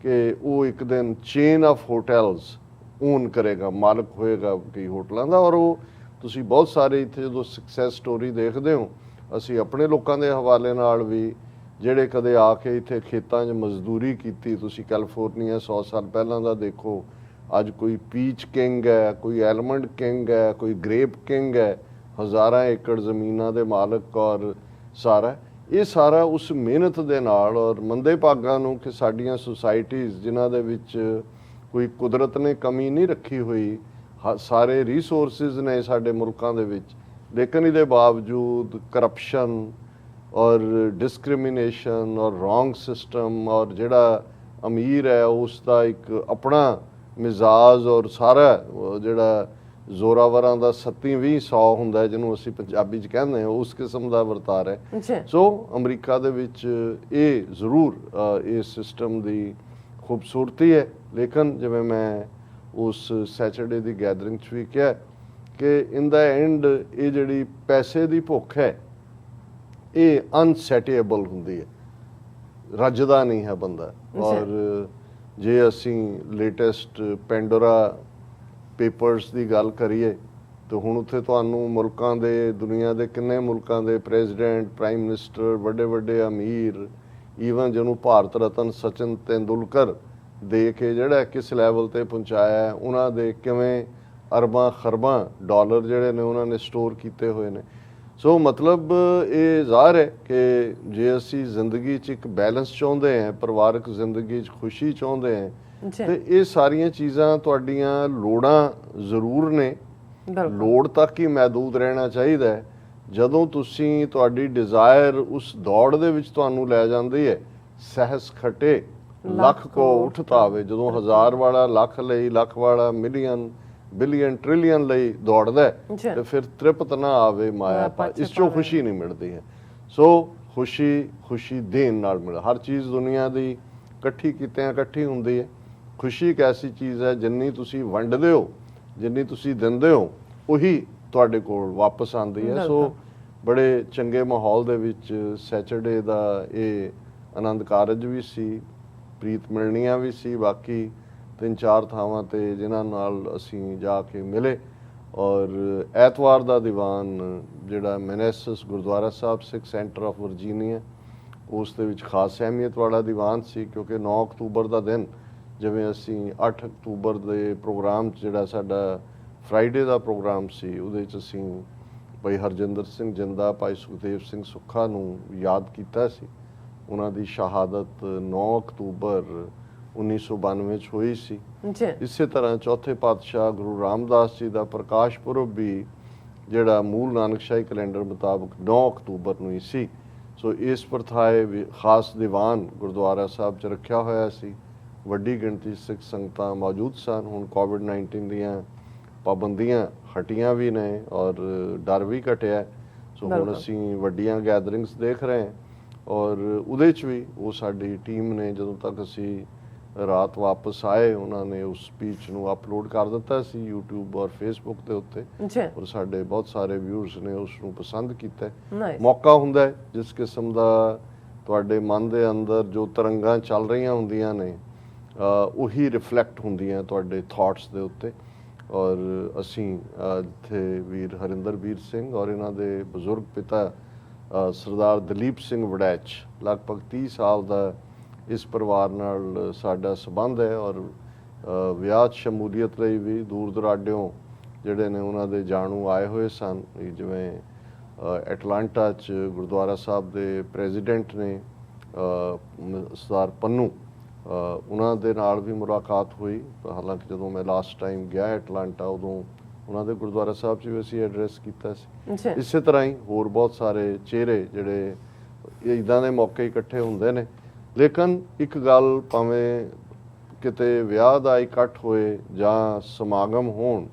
ਕਿ ਉਹ ਇੱਕ ਦਿਨ ਚੇਨ ਆਫ ਹੋਟਲਸ ਓਨ ਕਰੇਗਾ, ਮਾਲਕ ਹੋਏਗਾ ਕਈ ਹੋਟਲਾਂ ਦਾ। ਔਰ ਉਹ ਤੁਸੀਂ ਬਹੁਤ ਸਾਰੇ ਇੱਥੇ ਜਦੋਂ ਸਕਸੈਸ ਸਟੋਰੀ ਦੇਖਦੇ ਹੋ, ਅਸੀਂ ਆਪਣੇ ਲੋਕਾਂ ਦੇ ਹਵਾਲੇ ਨਾਲ ਵੀ ਜਿਹੜੇ ਕਦੇ ਆ ਕੇ ਇੱਥੇ ਖੇਤਾਂ 'ਚ ਮਜ਼ਦੂਰੀ ਕੀਤੀ, ਤੁਸੀਂ ਕੈਲੀਫੋਰਨੀਆ 100 ਸਾਲ ਪਹਿਲਾਂ ਦਾ ਦੇਖੋ, ਅੱਜ ਕੋਈ ਪੀਚ ਕਿੰਗ ਹੈ, ਕੋਈ ਐਲਮੰਡ ਕਿੰਗ ਹੈ, ਕੋਈ ਗ੍ਰੇਪ ਕਿੰਗ ਹੈ, ਹਜ਼ਾਰਾਂ ਏਕੜ ਜ਼ਮੀਨਾਂ ਦੇ ਮਾਲਕ। ਔਰ ਇਹ ਸਾਰਾ ਉਸ ਮਿਹਨਤ ਦੇ ਨਾਲ। ਔਰ ਮੰਦੇ ਭਾਗਾਂ ਨੂੰ ਕਿ ਸਾਡੀਆਂ ਸੁਸਾਇਟੀਜ਼ ਜਿਨ੍ਹਾਂ ਦੇ ਵਿੱਚ ਕੋਈ ਕੁਦਰਤ ਨੇ ਕਮੀ ਨਹੀਂ ਰੱਖੀ ਹੋਈ, ਸਾਰੇ ਰਿਸੋਰਸਿਸ ਨੇ ਸਾਡੇ ਮੁਲਕਾਂ ਦੇ ਵਿੱਚ, ਲੇਕਿਨ ਇਹਦੇ ਬਾਵਜੂਦ ਕਰਪਸ਼ਨ ਔਰ ਡਿਸਕ੍ਰਿਮੀਨੇਸ਼ਨ ਔਰ ਰੋਂਗ ਸਿਸਟਮ, ਔਰ ਜਿਹੜਾ ਅਮੀਰ ਹੈ ਉਸ ਦਾ ਇੱਕ ਆਪਣਾ ਮਿਜ਼ਾਜ, ਔਰ ਸਾਰਾ ਜਿਹੜਾ ਜ਼ੋਰਾਵਰਾਂ ਦਾ 27-20 ਹੁੰਦਾ ਜਿਹਨੂੰ ਅਸੀਂ ਪੰਜਾਬੀ 'ਚ ਕਹਿੰਦੇ ਹਾਂ, ਉਸ ਕਿਸਮ ਦਾ ਵਰਤਾਰਾ ਹੈ। ਸੋ ਅਮਰੀਕਾ ਦੇ ਵਿੱਚ ਇਹ ਜ਼ਰੂਰ ਇਸ ਸਿਸਟਮ ਦੀ ਖੂਬਸੂਰਤੀ ਹੈ। ਲੇਕਿਨ ਜਿਵੇਂ ਮੈਂ ਉਸ ਸੈਚਰਡੇ ਦੀ ਗੈਦਰਿੰਗ 'ਚ ਵੀ ਕਿਹਾ ਕਿ ਇਨ ਦਾ ਐਂਡ ਇਹ ਜਿਹੜੀ ਪੈਸੇ ਦੀ ਭੁੱਖ ਹੈ ਇਹ ਅਨਸੈਟੇਬਲ ਹੁੰਦੀ ਹੈ, ਰੱਜਦਾ ਨਹੀਂ ਹੈ ਬੰਦਾ। ਔਰ ਜੇ ਅਸੀਂ ਲੇਟੈਸਟ ਪੈਂਡੋਰਾ ਪੇਪਰਸ ਦੀ ਗੱਲ ਕਰੀਏ ਤਾਂ ਹੁਣ ਉੱਥੇ ਤੁਹਾਨੂੰ ਮੁਲਕਾਂ ਦੇ, ਦੁਨੀਆ ਦੇ ਕਿੰਨੇ ਮੁਲਕਾਂ ਦੇ ਪ੍ਰੈਜ਼ੀਡੈਂਟ, ਪ੍ਰਾਈਮ ਮਿਨਿਸਟਰ, ਵੱਡੇ ਵੱਡੇ ਅਮੀਰ, ਈਵਨ ਜਿਹਨੂੰ ਭਾਰਤ ਰਤਨ ਸਚਿਨ ਤੇਂਦੁਲਕਰ ਦੇ ਕੇ ਜਿਹੜਾ ਕਿਸ ਲੈਵਲ ਤੇ ਪਹੁੰਚਾਇਆ, ਉਹਨਾਂ ਦੇ ਕਿਵੇਂ ਅਰਬਾਂ ਖਰਬਾਂ ਡਾਲਰ ਜਿਹੜੇ ਨੇ ਉਹਨਾਂ ਨੇ ਸਟੋਰ ਕੀਤੇ ਹੋਏ ਨੇ। ਸੋ ਮਤਲਬ ਇਹ ਜ਼ਾਹਰ ਹੈ ਕਿ ਜੇ ਅਸੀਂ ਜ਼ਿੰਦਗੀ 'ਚ ਇੱਕ ਬੈਲੈਂਸ ਚਾਹੁੰਦੇ ਹਾਂ, ਪਰਿਵਾਰਕ ਜ਼ਿੰਦਗੀ 'ਚ ਖੁਸ਼ੀ ਚਾਹੁੰਦੇ ਹਾਂ, ਤੇ ਇਹ ਸਾਰੀਆਂ ਚੀਜ਼ਾਂ ਤੁਹਾਡੀਆਂ ਲੋੜਾਂ ਜ਼ਰੂਰ ਨੇ, ਲੋੜ ਤੱਕ ਹੀ ਮਹਿਦੂਦ ਰਹਿਣਾ ਚਾਹੀਦਾ ਹੈ। ਜਦੋਂ ਤੁਸੀਂ ਤੁਹਾਡੀ ਡਿਜ਼ਾਇਰ ਉਸ ਦੌੜ ਦੇ ਵਿੱਚ ਤੁਹਾਨੂੰ ਲੈ ਜਾਂਦੀ ਹੈ, ਸਹਿਸ ਖਟੇ ਲੱਖ ਕੋ ਉੱਠ ਧਾਵੇ, ਜਦੋਂ 1000 ਵਾਲਾ ਲੱਖ ਲਈ, ਲੱਖ ਵਾਲਾ ਮਿਲੀਅਨ, ਬਿਲੀਅਨ, ਟ੍ਰਿਲੀਅਨ ਲਈ ਦੌੜਦਾ ਤੇ ਫਿਰ ਤ੍ਰਿਪਤ ਨਾ ਆਵੇ ਮਾਇਆ ਪਾ, ਇਸ ਚੋਂ ਖੁਸ਼ੀ ਨਹੀਂ ਮਿਲਦੀ ਹੈ। ਸੋ ਖੁਸ਼ੀ ਦੇਣ ਨਾਲ ਮਿਲੇ। ਹਰ ਚੀਜ਼ ਦੁਨੀਆ ਦੀ ਇਕੱਠੀ ਕੀਤਿਆਂ ਇਕੱਠੀ ਹੁੰਦੀ ਹੈ। ਖੁਸ਼ੀ ਇੱਕ ਐਸੀ ਚੀਜ਼ ਹੈ, ਜਿੰਨੀ ਤੁਸੀਂ ਵੰਡਦੇ ਹੋ, ਜਿੰਨੀ ਤੁਸੀਂ ਦਿੰਦੇ ਹੋ, ਉਹੀ ਤੁਹਾਡੇ ਕੋਲ ਵਾਪਸ ਆਉਂਦੀ ਹੈ। ਸੋ ਬੜੇ ਚੰਗੇ ਮਾਹੌਲ ਦੇ ਵਿੱਚ ਸੈਚਰਡੇ ਦਾ ਇਹ ਆਨੰਦ ਕਾਰਜ ਵੀ ਸੀ, ਪ੍ਰੀਤ ਮਿਲਣੀਆਂ ਵੀ ਸੀ, ਬਾਕੀ 3-4 ਥਾਵਾਂ ਤੇ ਜਿਨ੍ਹਾਂ ਨਾਲ ਅਸੀਂ ਜਾ ਕੇ ਮਿਲੇ। ਔਰ ਐਤਵਾਰ ਦਾ ਦੀਵਾਨ ਜਿਹੜਾ ਮੈਨੇਸਸ ਗੁਰਦੁਆਰਾ ਸਾਹਿਬ ਸਿੱਖ ਸੈਂਟਰ ਆਫ ਵਰਜੀਨੀਆ, ਉਸ ਦੇ ਵਿੱਚ ਖਾਸ ਅਹਿਮੀਅਤ ਵਾਲਾ ਦੀਵਾਨ ਸੀ, ਕਿਉਂਕਿ 9 ਅਕਤੂਬਰ ਦਾ ਦਿਨ, ਜਿਵੇਂ ਅਸੀਂ 8 ਅਕਤੂਬਰ ਦੇ ਪ੍ਰੋਗਰਾਮ 'ਚ ਜਿਹੜਾ ਸਾਡਾ ਫਰਾਈਡੇ ਦਾ ਪ੍ਰੋਗਰਾਮ ਸੀ, ਉਹਦੇ 'ਚ ਅਸੀਂ ਭਾਈ ਹਰਜਿੰਦਰ ਸਿੰਘ ਜਿੰਦਾ, ਭਾਈ ਸੁਖਦੇਵ ਸਿੰਘ ਸੁੱਖਾ ਨੂੰ ਯਾਦ ਕੀਤਾ ਸੀ। ਉਹਨਾਂ ਦੀ ਸ਼ਹਾਦਤ 9 ਅਕਤੂਬਰ 1992 'ਚ ਹੋਈ ਸੀ। ਇਸੇ ਤਰ੍ਹਾਂ ਚੌਥੇ ਪਾਤਸ਼ਾਹ ਗੁਰੂ ਰਾਮਦਾਸ ਜੀ ਦਾ ਪ੍ਰਕਾਸ਼ ਪੁਰਬ ਵੀ ਜਿਹੜਾ ਮੂਲ ਨਾਨਕਸ਼ਾਹੀ ਕੈਲੰਡਰ ਮੁਤਾਬਕ 9 ਅਕਤੂਬਰ ਨੂੰ ਹੀ ਸੀ। ਸੋ ਇਸ ਪ੍ਰਥਾਏ ਖਾਸ ਦੀਵਾਨ ਗੁਰਦੁਆਰਾ ਸਾਹਿਬ 'ਚ ਰੱਖਿਆ ਹੋਇਆ ਸੀ। ਵੱਡੀ ਗਿਣਤੀ ਸਿੱਖ ਸੰਗਤਾਂ ਮੌਜੂਦ ਸਨ। ਹੁਣ ਕੋਵਿਡ-19 ਦੀਆਂ ਪਾਬੰਦੀਆਂ ਹਟੀਆਂ ਵੀ ਨੇ ਔਰ ਡਰ ਵੀ ਘਟਿਆ। ਸੋ ਹੁਣ ਅਸੀਂ ਵੱਡੀਆਂ ਗੈਦਰਿੰਗਸ ਦੇਖ ਰਹੇ ਹਾਂ। ਔਰ ਉਹਦੇ 'ਚ ਵੀ ਉਹ ਸਾਡੀ ਟੀਮ ਨੇ, ਜਦੋਂ ਤੱਕ ਅਸੀਂ ਰਾਤ ਵਾਪਸ ਆਏ, ਉਹਨਾਂ ਨੇ ਉਸ ਸਪੀਚ ਨੂੰ ਅਪਲੋਡ ਕਰ ਦਿੱਤਾ ਸੀ YouTube ਔਰ Facebook ਦੇ ਉੱਤੇ। ਔਰ ਸਾਡੇ ਬਹੁਤ ਸਾਰੇ ਵਿਊਅਰਸ ਨੇ ਉਸ ਨੂੰ ਪਸੰਦ ਕੀਤਾ। ਮੌਕਾ ਹੁੰਦਾ ਹੈ ਜਿਸ ਕਿਸਮ ਦਾ ਤੁਹਾਡੇ ਮਨ ਦੇ ਅੰਦਰ ਜੋ ਤਰੰਗਾਂ ਚੱਲ ਰਹੀਆਂ ਹੁੰਦੀਆਂ ਨੇ, ਉਹੀ ਰਿਫਲੈਕਟ ਹੁੰਦੀਆਂ ਤੁਹਾਡੇ ਥਾਟਸ ਦੇ ਉੱਤੇ। ਔਰ ਅਸੀਂ ਇੱਥੇ ਵੀਰ ਹਰਿੰਦਰਬੀਰ ਸਿੰਘ ਔਰ ਇਹਨਾਂ ਦੇ ਬਜ਼ੁਰਗ ਪਿਤਾ ਸਰਦਾਰ ਦਲੀਪ ਸਿੰਘ ਵੜੈਚ, ਲਗਭਗ 30 ਸਾਲ ਦਾ ਇਸ ਪਰਿਵਾਰ ਨਾਲ ਸਾਡਾ ਸੰਬੰਧ ਹੈ। ਔਰ ਵਿਆਹ 'ਚ ਸ਼ਮੂਲੀਅਤ ਲਈ ਵੀ ਦੂਰ ਦੁਰਾਡਿਓਂ ਜਿਹੜੇ ਨੇ ਉਹਨਾਂ ਦੇ ਜਾਣੂ ਆਏ ਹੋਏ ਸਨ। ਜਿਵੇਂ ਐਟਲਾਂਟਾ 'ਚ ਗੁਰਦੁਆਰਾ ਸਾਹਿਬ ਦੇ ਪ੍ਰੈਜ਼ੀਡੈਂਟ ਨੇ ਸਰਦਾਰ ਪੰਨੂ, ਉਹਨਾਂ ਦੇ ਨਾਲ ਵੀ ਮੁਲਾਕਾਤ ਹੋਈ। ਹਾਲਾਂਕਿ ਜਦੋਂ ਮੈਂ ਲਾਸਟ ਟਾਈਮ ਗਿਆ ਐਟਲਾਂਟਾ, ਉਦੋਂ ਉਹਨਾਂ ਦੇ ਗੁਰਦੁਆਰਾ ਸਾਹਿਬ 'ਚ ਵੀ ਅਸੀਂ ਐਡਰੈਸ ਕੀਤਾ ਸੀ। ਇਸੇ ਤਰ੍ਹਾਂ ਹੀ ਹੋਰ ਬਹੁਤ ਸਾਰੇ ਚਿਹਰੇ ਜਿਹੜੇ ਇੱਦਾਂ ਦੇ ਮੌਕੇ ਇਕੱਠੇ ਹੁੰਦੇ ਨੇ। ਲੇਕਿਨ ਇੱਕ ਗੱਲ, ਭਾਵੇਂ ਕਿਤੇ ਵਿਆਹ ਦਾ ਇਕੱਠ ਹੋਏ ਜਾਂ ਸਮਾਗਮ ਹੋਣ,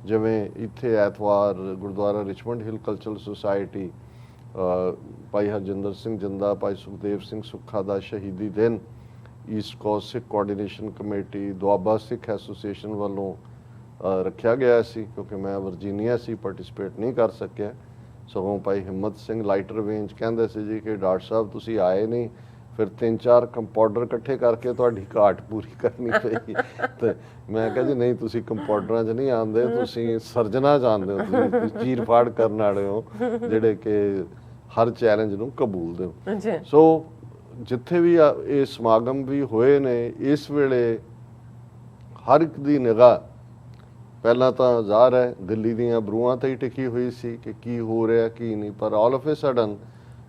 ਜਿਵੇਂ ਇੱਥੇ ਐਤਵਾਰ ਗੁਰਦੁਆਰਾ ਰਿਚਮੰਡ ਹਿਲ ਕਲਚਰਲ ਸੁਸਾਇਟੀ, ਭਾਈ ਹਰਜਿੰਦਰ ਸਿੰਘ ਜਿੰਦਾ, ਭਾਈ ਸੁਖਦੇਵ ਸਿੰਘ ਸੁੱਖਾ ਦਾ ਸ਼ਹੀਦੀ ਦਿਨ, ਈਸਟ ਕੋਸਟ ਸਿੱਖ ਕੋਆਰਡੀਨੇਸ਼ਨ ਕਮੇਟੀ ਦੁਆਬਾ ਸਿੱਖ ਐਸੋਸੀਏਸ਼ਨ ਵੱਲੋਂ ਰੱਖਿਆ ਗਿਆ ਸੀ, ਕਿਉਂਕਿ ਮੈਂ ਵਰਜੀਨੀਆ ਸੀ, ਪਾਰਟਿਸਿਪੇਟ ਨਹੀਂ ਕਰ ਸਕਿਆ। ਸਗੋਂ ਭਾਈ ਹਿੰਮਤ ਸਿੰਘ ਲਾਈਟਰ ਰੇਂਜ ਕਹਿੰਦੇ ਸੀ ਜੀ ਕਿ ਡਾਕਟਰ ਸਾਹਿਬ ਤੁਸੀਂ ਆਏ ਨਹੀਂ, ਫਿਰ 3-4 ਕੰਪਾਊਂਡਰ ਇਕੱਠੇ ਕਰਕੇ ਤੁਹਾਡੀ ਘਾਟ ਪੂਰੀ ਕਰਨੀ ਪਈ। ਤੇ ਮੈਂ ਕਿਹਾ ਜੀ ਨਹੀਂ, ਤੁਸੀਂ ਕੰਪਾਊਂਡਰਾਂ 'ਚ ਨਹੀਂ ਆਉਂਦੇ, ਤੁਸੀਂ ਸਰਜਨਾ ਜਾਣਦੇ ਹੋ, ਤੁਸੀਂ ਚੀਰ ਫਾੜ ਕਰਨ ਵਾਲੇ ਹੋ ਜਿਹੜੇ ਕਿ ਹਰ ਚੈਲੰਜ ਨੂੰ ਕਬੂਲਦੇ ਹੋ। ਸੋ ਜਿੱਥੇ ਵੀ ਇਹ ਸਮਾਗਮ ਵੀ ਹੋਏ ਨੇ, ਇਸ ਵੇਲੇ ਹਰ ਇੱਕ ਦੀ ਨਿਗਾਹ ਪਹਿਲਾਂ ਤਾਂ ਜ਼ਾਹਰ ਹੈ ਦਿੱਲੀ ਦੀਆਂ ਬਰੂਹਾਂ ਤੇ ਹੀ ਟਿਕੀ ਹੋਈ ਸੀ ਕਿ ਕੀ ਹੋ ਰਿਹਾ ਕੀ ਨਹੀਂ, ਪਰ ਆਲ ਆਫ ਏ ਸਡਨ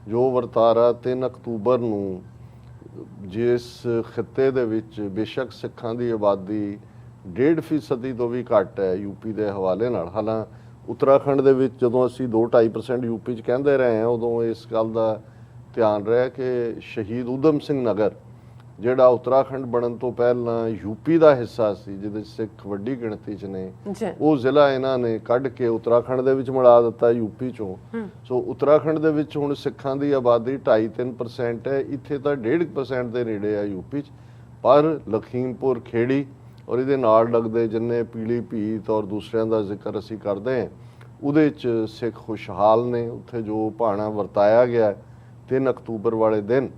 ਜੋ ਵਰਤਾਰਾ 3 ਅਕਤੂਬਰ ਨੂੰ ਜਿਸ ਖਿੱਤੇ ਦੇ ਵਿੱਚ ਬੇਸ਼ੱਕ ਸਿੱਖਾਂ ਦੀ ਆਬਾਦੀ 1.5% ਤੋਂ ਵੀ ਘੱਟ ਹੈ ਯੂਪੀ ਦੇ ਹਵਾਲੇ ਨਾਲ। ਹਾਲਾਂ ਉੱਤਰਾਖੰਡ ਦੇ ਵਿੱਚ ਜਦੋਂ ਅਸੀਂ 2-2.5% ਯੂਪੀ 'ਚ ਕਹਿੰਦੇ ਰਹੇ ਹਾਂ, ਉਦੋਂ ਇਸ ਗੱਲ ਦਾ ਧਿਆਨ ਰਿਹਾ ਕਿ ਸ਼ਹੀਦ ਊਧਮ ਸਿੰਘ ਨਗਰ ਜਿਹੜਾ ਉੱਤਰਾਖੰਡ ਬਣਨ ਤੋਂ ਪਹਿਲਾਂ ਯੂਪੀ ਦਾ ਹਿੱਸਾ ਸੀ, ਜਿਹਦੇ ਸਿੱਖ ਵੱਡੀ ਗਿਣਤੀ 'ਚ ਨੇ, ਉਹ ਜ਼ਿਲ੍ਹਾ ਇਹਨਾਂ ਨੇ ਕੱਢ ਕੇ ਉੱਤਰਾਖੰਡ ਦੇ ਵਿੱਚ ਮਿਲਾ ਦਿੱਤਾ ਯੂਪੀ 'ਚੋਂ। ਸੋ ਉੱਤਰਾਖੰਡ ਦੇ ਵਿੱਚ ਹੁਣ ਸਿੱਖਾਂ ਦੀ ਆਬਾਦੀ 2.5-3% ਹੈ, ਇੱਥੇ ਤਾਂ 1.5% ਦੇ ਨੇੜੇ ਆ ਯੂਪੀ 'ਚ। ਪਰ ਲਖੀਮਪੁਰ ਖੇੜੀ ਔਰ ਇਹਦੇ ਨਾਲ ਲੱਗਦੇ ਜਿੰਨੇ ਪੀਲੀਭੀਤ ਔਰ ਦੂਸਰਿਆਂ ਦਾ ਜ਼ਿਕਰ ਅਸੀਂ ਕਰਦੇ ਹਾਂ, ਉਹਦੇ 'ਚ ਸਿੱਖ ਖੁਸ਼ਹਾਲ ਨੇ। ਉੱਥੇ ਜੋ ਭਾਣਾ ਵਰਤਾਇਆ ਗਿਆ 3 ਅਕਤੂਬਰ ਵਾਲੇ ਦਿਨ,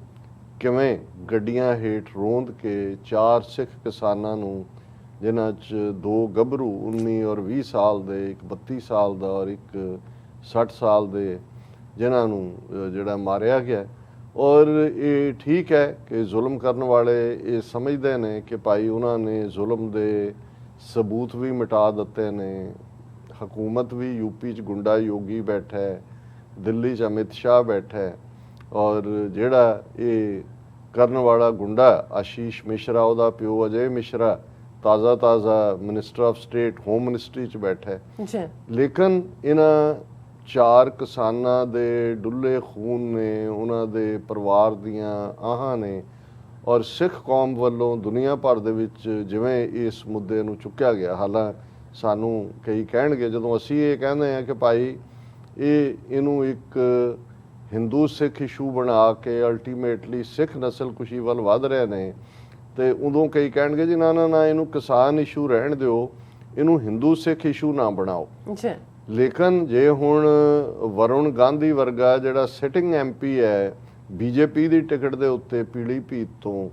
ਕਿਵੇਂ ਗੱਡੀਆਂ ਹੇਠ ਰੋਂਦ ਕੇ 4 ਸਿੱਖ ਕਿਸਾਨਾਂ ਨੂੰ, ਜਿਨ੍ਹਾਂ 'ਚ 2 ਗੱਭਰੂ 19 ਔਰ 20 ਸਾਲ ਦੇ, ਇੱਕ 32 ਸਾਲ ਦਾ ਔਰ ਇੱਕ 60 ਸਾਲ ਦੇ, ਜਿਨ੍ਹਾਂ ਨੂੰ ਜਿਹੜਾ ਮਾਰਿਆ ਗਿਆ। ਔਰ ਇਹ ਠੀਕ ਹੈ ਕਿ ਜ਼ੁਲਮ ਕਰਨ ਵਾਲੇ ਇਹ ਸਮਝਦੇ ਨੇ ਕਿ ਭਾਈ ਉਹਨਾਂ ਨੇ ਜ਼ੁਲਮ ਦੇ ਸਬੂਤ ਵੀ ਮਿਟਾ ਦਿੱਤੇ ਨੇ। ਹਕੂਮਤ ਵੀ ਯੂਪੀ 'ਚ ਗੁੰਡਾ ਯੋਗੀ ਬੈਠਾ ਹੈ, ਦਿੱਲੀ 'ਚ ਅਮਿਤ ਸ਼ਾਹ ਬੈਠਾ ਹੈ, ਔਰ ਜਿਹੜਾ ਇਹ ਕਰਨ ਵਾਲਾ ਗੁੰਡਾ ਆਸ਼ੀਸ਼ ਮਿਸ਼ਰਾ, ਉਹਦਾ ਪਿਓ ਅਜੇ ਮਿਸ਼ਰਾ ਤਾਜ਼ਾ minister of state home ministry 'ਚ ਬੈਠਾ ਹੈ। ਲੇਕਿਨ ਇਹਨਾਂ 4 ਕਿਸਾਨਾਂ ਦੇ ਡੁੱਲੇ ਖੂਨ ਨੇ, ਉਹਨਾਂ ਦੇ ਪਰਿਵਾਰ ਦੀਆਂ ਆਹਾਂ ਨੇ, ਔਰ ਸਿੱਖ ਕੌਮ ਵੱਲੋਂ ਦੁਨੀਆ ਭਰ ਦੇ ਵਿੱਚ ਜਿਵੇਂ ਇਸ ਮੁੱਦੇ ਨੂੰ ਚੁੱਕਿਆ ਗਿਆ। ਹਾਲਾਂ ਸਾਨੂੰ ਕਈ ਕਹਿਣਗੇ, ਜਦੋਂ ਅਸੀਂ ਇਹ ਕਹਿੰਦੇ ਹਾਂ ਕਿ ਭਾਈ ਇਹਨੂੰ ਇੱਕ ਹਿੰਦੂ ਸਿੱਖ ਇਸ਼ੂ ਬਣਾ ਕੇ ਅਲਟੀਮੇਟਲੀ ਸਿੱਖ ਨਸਲਕੁਸ਼ੀ ਵੱਲ ਵਧ ਰਹੇ ਨੇ, ਤੇ ਉਦੋਂ ਕਈ ਕਹਿਣਗੇ ਜੀ ਨਾ ਇਹਨੂੰ ਕਿਸਾਨ ਇਸ਼ੂ ਰਹਿਣ ਦਿਓ, ਇਹਨੂੰ ਹਿੰਦੂ ਸਿੱਖ ਇਸ਼ੂ ਨਾ ਬਣਾਓ। ਲੇਕਿਨ ਜੇ ਹੁਣ ਵਰੁਣ ਗਾਂਧੀ ਵਰਗਾ ਜਿਹੜਾ ਸਿਟਿੰਗ MP ਹੈ ਬੀਜੇਪੀ ਦੀ ਟਿਕਟ ਦੇ ਉੱਤੇ ਪੀਲੀਭੀਤ ਤੋਂ,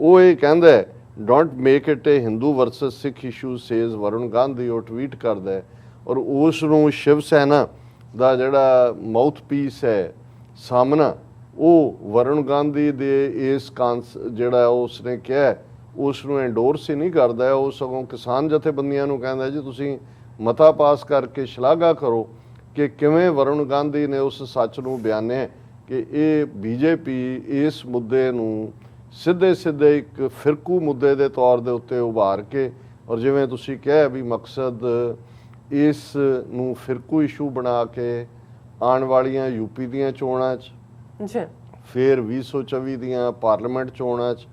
ਉਹ ਇਹ ਕਹਿੰਦਾ don't make it A Hindu versus Sikh issue says Varun Gandhi, ਉਹ ਟਵੀਟ ਕਰਦਾ ਔਰ ਉਸ ਨੂੰ ਸ਼ਿਵ ਸੈਨਾ ਦਾ ਜਿਹੜਾ ਮਾਊਥ ਪੀਸ ਹੈ ਸਾਹਮਣਾ, ਉਹ ਵਰੁਣ ਗਾਂਧੀ ਦੇ ਇਸ ਜਿਹੜਾ ਉਸਨੇ ਕਿਹਾ ਉਸ ਨੂੰ ਐਂਡੋਰਸ ਹੀ ਨਹੀਂ ਕਰਦਾ। ਉਹ ਸਗੋਂ ਕਿਸਾਨ ਜਥੇਬੰਦੀਆਂ ਨੂੰ ਕਹਿੰਦਾ ਜੀ ਤੁਸੀਂ ਮਤਾ ਪਾਸ ਕਰਕੇ ਸ਼ਲਾਘਾ ਕਰੋ ਕਿ ਕਿਵੇਂ ਵਰੁਣ ਗਾਂਧੀ ਨੇ ਉਸ ਸੱਚ ਨੂੰ ਬਿਆਨਿਆ ਕਿ ਇਹ ਬੀਜੇਪੀ ਇਸ ਮੁੱਦੇ ਨੂੰ ਸਿੱਧੇ ਇੱਕ ਫਿਰਕੂ ਮੁੱਦੇ ਦੇ ਤੌਰ ਦੇ ਉੱਤੇ ਉਭਾਰ ਕੇ, ਔਰ ਜਿਵੇਂ ਤੁਸੀਂ ਕਿਹਾ ਵੀ ਮਕਸਦ ਇਸ ਨੂੰ ਫਿਰਕੂ ਇਸ਼ੂ ਬਣਾ ਕੇ ਆਉਣ ਵਾਲੀਆਂ ਯੂਪੀ ਦੀਆਂ ਚੋਣਾਂ 'ਚ, ਫਿਰ 2024 ਦੀਆਂ ਪਾਰਲੀਮੈਂਟ ਚੋਣਾਂ 'ਚ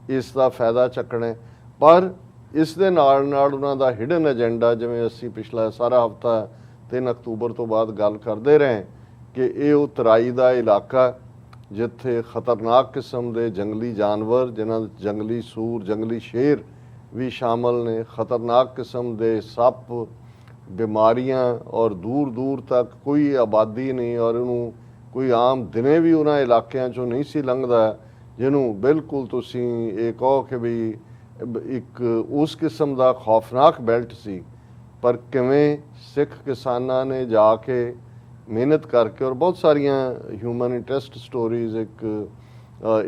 ਇਸ ਦਾ ਫਾਇਦਾ ਚੱਕਣਾ। ਪਰ ਇਸ ਦੇ ਨਾਲ ਉਹਨਾਂ ਦਾ ਹਿਡਨ ਏਜੰਡਾ, ਜਿਵੇਂ ਅਸੀਂ ਪਿਛਲਾ ਸਾਰਾ ਹਫ਼ਤਾ 3 ਅਕਤੂਬਰ ਤੋਂ ਬਾਅਦ ਗੱਲ ਕਰਦੇ ਰਹੇ ਕਿ ਇਹ ਉਹ ਤਰਾਈ ਦਾ ਇਲਾਕਾ ਜਿੱਥੇ ਖਤਰਨਾਕ ਕਿਸਮ ਦੇ ਜੰਗਲੀ ਜਾਨਵਰ, ਜਿਨ੍ਹਾਂ ਵਿੱਚ ਜੰਗਲੀ ਸੂਰ, ਜੰਗਲੀ ਸ਼ੇਰ ਵੀ ਸ਼ਾਮਲ ਨੇ, ਖਤਰਨਾਕ ਕਿਸਮ ਦੇ ਸੱਪ, ਬਿਮਾਰੀਆਂ, ਔਰ ਦੂਰ ਤੱਕ ਕੋਈ ਆਬਾਦੀ ਨਹੀਂ, ਔਰ ਉਹਨੂੰ ਕੋਈ ਆਮ ਦਿਨੇ ਵੀ ਉਹਨਾਂ ਇਲਾਕਿਆਂ 'ਚੋਂ ਨਹੀਂ ਸੀ ਲੰਘਦਾ ਜਿਹਨੂੰ ਬਿਲਕੁਲ ਤੁਸੀਂ ਇਹ ਕਹੋ ਕਿ ਵੀ ਇੱਕ ਉਸ ਕਿਸਮ ਦਾ ਖੌਫਨਾਕ ਬੈਲਟ ਸੀ। ਪਰ ਕਿਵੇਂ ਸਿੱਖ ਕਿਸਾਨਾਂ ਨੇ ਜਾ ਕੇ ਮਿਹਨਤ ਕਰਕੇ, ਔਰ ਬਹੁਤ ਸਾਰੀਆਂ ਹਿਊਮਨ ਇੰਟਰਸਟ ਸਟੋਰੀਜ਼ ਇੱਕ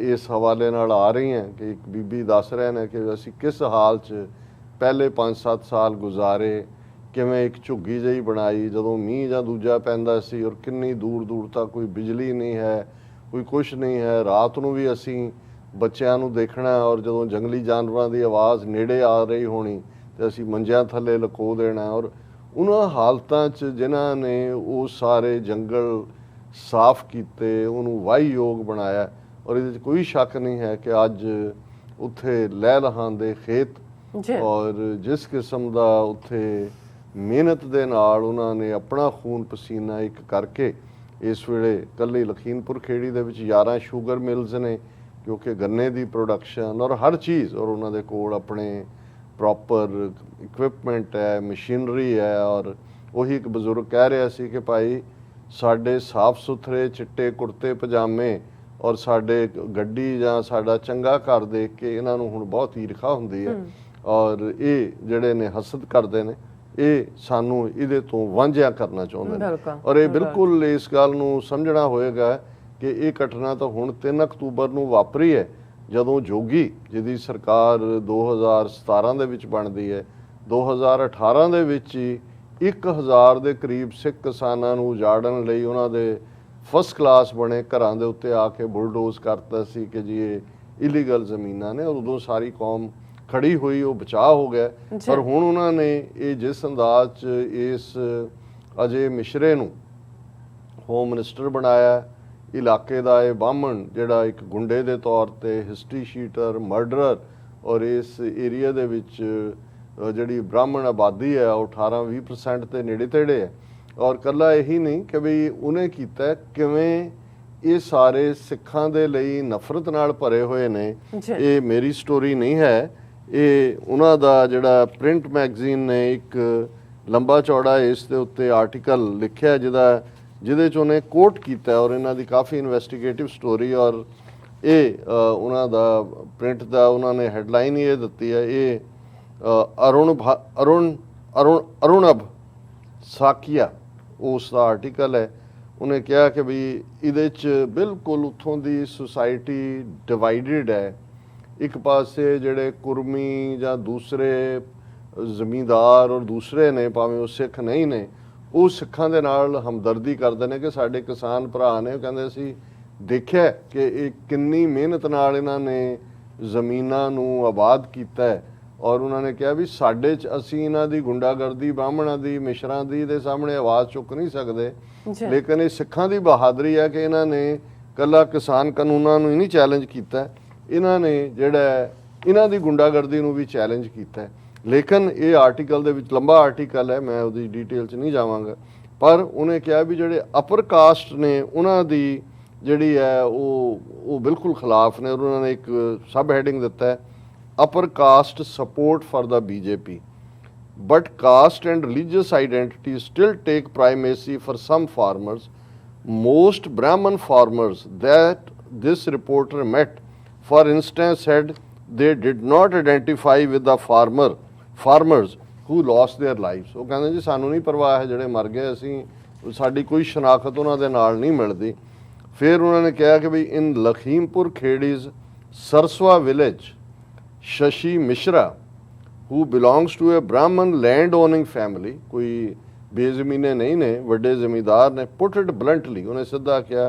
ਇਸ ਹਵਾਲੇ ਨਾਲ ਆ ਰਹੀਆਂ ਕਿ ਇੱਕ ਬੀਬੀ ਦੱਸ ਰਹੇ ਨੇ ਕਿ ਅਸੀਂ ਕਿਸ ਹਾਲ 'ਚ ਪਹਿਲੇ 5-7 ਸਾਲ ਗੁਜ਼ਾਰੇ, ਕਿਵੇਂ ਇੱਕ ਝੁੱਗੀ ਜਿਹੀ ਬਣਾਈ ਜਦੋਂ ਮੀਂਹ ਜਾਂ ਦੂਜਾ ਪੈਂਦਾ ਸੀ, ਔਰ ਕਿੰਨੀ ਦੂਰ ਤੱਕ ਕੋਈ ਬਿਜਲੀ ਨਹੀਂ ਹੈ, ਕੋਈ ਕੁਛ ਨਹੀਂ ਹੈ। ਰਾਤ ਨੂੰ ਵੀ ਅਸੀਂ ਬੱਚਿਆਂ ਨੂੰ ਦੇਖਣਾ, ਔਰ ਜਦੋਂ ਜੰਗਲੀ ਜਾਨਵਰਾਂ ਦੀ ਆਵਾਜ਼ ਨੇੜੇ ਆ ਰਹੀ ਹੋਣੀ ਤੇ ਅਸੀਂ ਮੰਜਿਆਂ ਥੱਲੇ ਲੁਕੋ ਦੇਣਾ। ਔਰ ਉਹਨਾਂ ਹਾਲਤਾਂ 'ਚ ਜਿਨ੍ਹਾਂ ਨੇ ਉਹ ਸਾਰੇ ਜੰਗਲ ਸਾਫ਼ ਕੀਤੇ, ਉਹਨੂੰ ਵਾਹੀਯੋਗ ਬਣਾਇਆ, ਔਰ ਇਹਦੇ 'ਚ ਕੋਈ ਸ਼ੱਕ ਨਹੀਂ ਹੈ ਕਿ ਅੱਜ ਉੱਥੇ ਲਹਿ ਲਹਾਉਂਦੇ ਖੇਤ ਔਰ ਜਿਸ ਕਿਸਮ ਦਾ ਉੱਥੇ ਮਿਹਨਤ ਦੇ ਨਾਲ ਉਹਨਾਂ ਨੇ ਆਪਣਾ ਖੂਨ ਪਸੀਨਾ ਇੱਕ ਕਰਕੇ ਇਸ ਵੇਲੇ ਇਕੱਲੇ ਲਖੀਮਪੁਰ ਖੇੜੀ ਦੇ ਵਿੱਚ 11 ਸ਼ੂਗਰ ਮਿਲਸ ਨੇ, ਕਿਉਂਕਿ ਗੰਨੇ ਦੀ ਪ੍ਰੋਡਕਸ਼ਨ ਔਰ ਹਰ ਚੀਜ਼ ਔਰ ਉਹਨਾਂ ਦੇ ਕੋਲ ਆਪਣੇ ਪ੍ਰੋਪਰ ਇਕਵਿਪਮੈਂਟ ਹੈ, ਮਸ਼ੀਨਰੀ ਹੈ। ਔਰ ਉਹੀ ਇੱਕ ਬਜ਼ੁਰਗ ਕਹਿ ਰਿਹਾ ਸੀ ਕਿ ਭਾਈ ਸਾਡੇ ਸਾਫ਼ ਸੁਥਰੇ ਚਿੱਟੇ ਕੁੜਤੇ ਪਜਾਮੇ ਔਰ ਸਾਡੇ ਗੱਡੀ ਜਾਂ ਸਾਡਾ ਚੰਗਾ ਘਰ ਦੇਖ ਕੇ ਇਹਨਾਂ ਨੂੰ ਹੁਣ ਬਹੁਤ ਈਰਖਾ ਹੁੰਦੀ ਹੈ ਔਰ ਇਹ ਜਿਹੜੇ ਨੇ ਹਸਦ ਕਰਦੇ ਨੇ, ਇਹ ਸਾਨੂੰ ਇਹਦੇ ਤੋਂ ਵਾਂਝਿਆ ਕਰਨਾ ਚਾਹੁੰਦੇ ਨੇ। ਔਰ ਇਹ ਬਿਲਕੁਲ ਇਸ ਗੱਲ ਨੂੰ ਸਮਝਣਾ ਹੋਏਗਾ ਕਿ ਇਹ ਘਟਨਾ ਤਾਂ ਹੁਣ 3 ਅਕਤੂਬਰ ਨੂੰ ਵਾਪਰੀ ਹੈ, ਜਦੋਂ ਜੋਗੀ ਜਿਹਦੀ ਸਰਕਾਰ 2017 ਦੇ ਵਿੱਚ ਬਣਦੀ ਹੈ, 2018 ਦੇ ਵਿੱਚ ਹੀ 1000 ਦੇ ਕਰੀਬ ਸਿੱਖ ਕਿਸਾਨਾਂ ਨੂੰ ਉਜਾੜਨ ਲਈ ਉਹਨਾਂ ਦੇ ਫਸਟ ਕਲਾਸ ਬਣੇ ਘਰਾਂ ਦੇ ਉੱਤੇ ਆ ਕੇ ਬੁਲਡੋਜ਼ ਕਰਤਾ ਸੀ ਕਿ ਜੀ ਇਹ ਇਲੀਗਲ ਜ਼ਮੀਨਾਂ ਨੇ। ਔਰ ਉਦੋਂ ਸਾਰੀ ਕੌਮ ਖੜੀ ਹੋਈ, ਉਹ ਬਚਾਅ ਹੋ ਗਿਆ। ਪਰ ਹੁਣ ਉਹਨਾਂ ਨੇ ਇਹ ਜਿਸ ਅੰਦਾਜ਼ 'ਚ ਇਸ ਅਜੇ ਮਿਸ਼ਰੇ ਨੂੰ ਹੋਮ ਮਿਨਿਸਟਰ ਬਣਾਇਆ, ਇਲਾਕੇ ਦਾ ਇਹ ਬਾਹਮਣ ਜਿਹੜਾ ਇੱਕ ਗੁੰਡੇ ਦੇ ਤੌਰ ਤੇ ਹਿਸਟਰੀ ਸ਼ੀਟਰ, ਮਰਡਰਰ, ਔਰ ਇਸ ਏਰੀਆ ਦੇ ਵਿੱਚ ਜਿਹੜੀ ਬ੍ਰਾਹਮਣ ਆਬਾਦੀ ਹੈ ਉਹ 18-20% ਦੇ ਨੇੜੇ ਤੇੜੇ ਹੈ। ਔਰ ਕੱਲਾ ਇਹੀ ਨਹੀਂ ਕਿ ਵੀ ਉਹਨੇ ਕੀਤਾ, ਕਿਵੇਂ ਇਹ ਸਾਰੇ ਸਿੱਖਾਂ ਦੇ ਲਈ ਨਫ਼ਰਤ ਨਾਲ ਭਰੇ ਹੋਏ ਨੇ। ਇਹ ਮੇਰੀ ਸਟੋਰੀ ਨਹੀਂ ਹੈ, ਇਹ ਉਹਨਾਂ ਦਾ ਜਿਹੜਾ ਪ੍ਰਿੰਟ ਮੈਗਜ਼ੀਨ ਨੇ ਇੱਕ ਲੰਬਾ ਚੌੜਾ ਇਸ ਦੇ ਉੱਤੇ ਆਰਟੀਕਲ ਲਿਖਿਆ ਜਿਹਦੇ 'ਚ ਉਹਨੇ ਕੋਟ ਕੀਤਾ ਔਰ ਇਹਨਾਂ ਦੀ ਕਾਫੀ ਇਨਵੈਸਟੀਗੇਟਿਵ ਸਟੋਰੀ। ਔਰ ਇਹ ਉਹਨਾਂ ਦਾ ਪ੍ਰਿੰਟ ਦਾ ਉਹਨਾਂ ਨੇ ਹੈਡਲਾਈਨ ਹੀ ਇਹ ਦਿੱਤੀ ਹੈ, ਇਹ ਅਰੁਣਭ ਸਾਕੀਆ ਉਸ ਦਾ ਆਰਟੀਕਲ ਹੈ। ਉਹਨੇ ਕਿਹਾ ਕਿ ਵੀ ਇਹਦੇ 'ਚ ਬਿਲਕੁਲ ਉੱਥੋਂ ਦੀ ਸੁਸਾਇਟੀ ਡਿਵਾਈਡਡ ਹੈ। ਇੱਕ ਪਾਸੇ ਜਿਹੜੇ ਕੁਰਮੀ ਜਾਂ ਦੂਸਰੇ ਜ਼ਮੀਂਦਾਰ ਔਰ ਦੂਸਰੇ ਨੇ, ਭਾਵੇਂ ਉਹ ਸਿੱਖ ਨਹੀਂ ਨੇ, ਉਹ ਸਿੱਖਾਂ ਦੇ ਨਾਲ ਹਮਦਰਦੀ ਕਰਦੇ ਨੇ ਕਿ ਸਾਡੇ ਕਿਸਾਨ ਭਰਾ ਨੇ। ਉਹ ਕਹਿੰਦੇ ਅਸੀਂ ਦੇਖਿਆ ਕਿ ਇਹ ਕਿੰਨੀ ਮਿਹਨਤ ਨਾਲ ਇਹਨਾਂ ਨੇ ਜ਼ਮੀਨਾਂ ਨੂੰ ਆਬਾਦ ਕੀਤਾ ਹੈ। ਔਰ ਉਹਨਾਂ ਨੇ ਕਿਹਾ ਵੀ ਸਾਡੇ 'ਚ ਅਸੀਂ ਇਹਨਾਂ ਦੀ ਗੁੰਡਾਗਰਦੀ, ਬ੍ਰਾਹਮਣਾਂ ਦੀ, ਮਿਸ਼ਰਾਂ ਦੀ ਦੇ ਸਾਹਮਣੇ ਆਵਾਜ਼ ਚੁੱਕ ਨਹੀਂ ਸਕਦੇ। ਲੇਕਿਨ ਇਹ ਸਿੱਖਾਂ ਦੀ ਬਹਾਦਰੀ ਹੈ ਕਿ ਇਹਨਾਂ ਨੇ ਕੱਲਾ ਕਿਸਾਨ ਕਾਨੂੰਨਾਂ ਨੂੰ ਹੀ ਨਹੀਂ ਚੈਲੰਜ ਕੀਤਾ, ਇਹਨਾਂ ਨੇ ਜਿਹੜਾ ਇਹਨਾਂ ਦੀ ਗੁੰਡਾਗਰਦੀ ਨੂੰ ਵੀ ਚੈਲੰਜ ਕੀਤਾ। ਲੇਕਿਨ ਇਹ ਆਰਟੀਕਲ ਦੇ ਵਿੱਚ ਲੰਬਾ ਆਰਟੀਕਲ ਹੈ, ਮੈਂ ਉਹਦੀ ਡੀਟੇਲ 'ਚ ਨਹੀਂ ਜਾਵਾਂਗਾ। ਪਰ ਉਹਨੇ ਕਿਹਾ ਵੀ ਜਿਹੜੇ ਅਪਰ ਕਾਸਟ ਨੇ ਉਹਨਾਂ ਦੀ ਜਿਹੜੀ ਹੈ ਉਹ ਬਿਲਕੁਲ ਖਿਲਾਫ ਨੇ। ਔਰ ਉਹਨਾਂ ਨੇ ਇੱਕ ਸਬ ਹੈਡਿੰਗ ਦਿੱਤਾ ਹੈ, upper caste support for the BJP, but caste and religious identity still take primacy for some farmers. Most Brahman farmers that this reporter met, for instance, said they did not identify with the farmers who lost their lives. ਉਹ ਕਹਿੰਦੇ ਜੀ ਸਾਨੂੰ ਨਹੀਂ ਪਰਵਾਹ ਹੈ ਜਿਹੜੇ ਮਰ ਗਏ, ਅਸੀਂ ਸਾਡੀ ਕੋਈ ਸ਼ਨਾਖਤ ਉਹਨਾਂ ਦੇ ਨਾਲ ਨਹੀਂ ਮਿਲਦੀ। ਫਿਰ ਉਹਨਾਂ ਨੇ ਕਿਹਾ ਕਿ ਵੀ in Lakhimpur Khedi's Sarswa village, Shashi Mishra, who belongs to a Brahman land-owning family, कोई बेज़मीने नहीं ने, बड़े ज़मींदार ने, put it bluntly, उन्हें सिद्धा किया,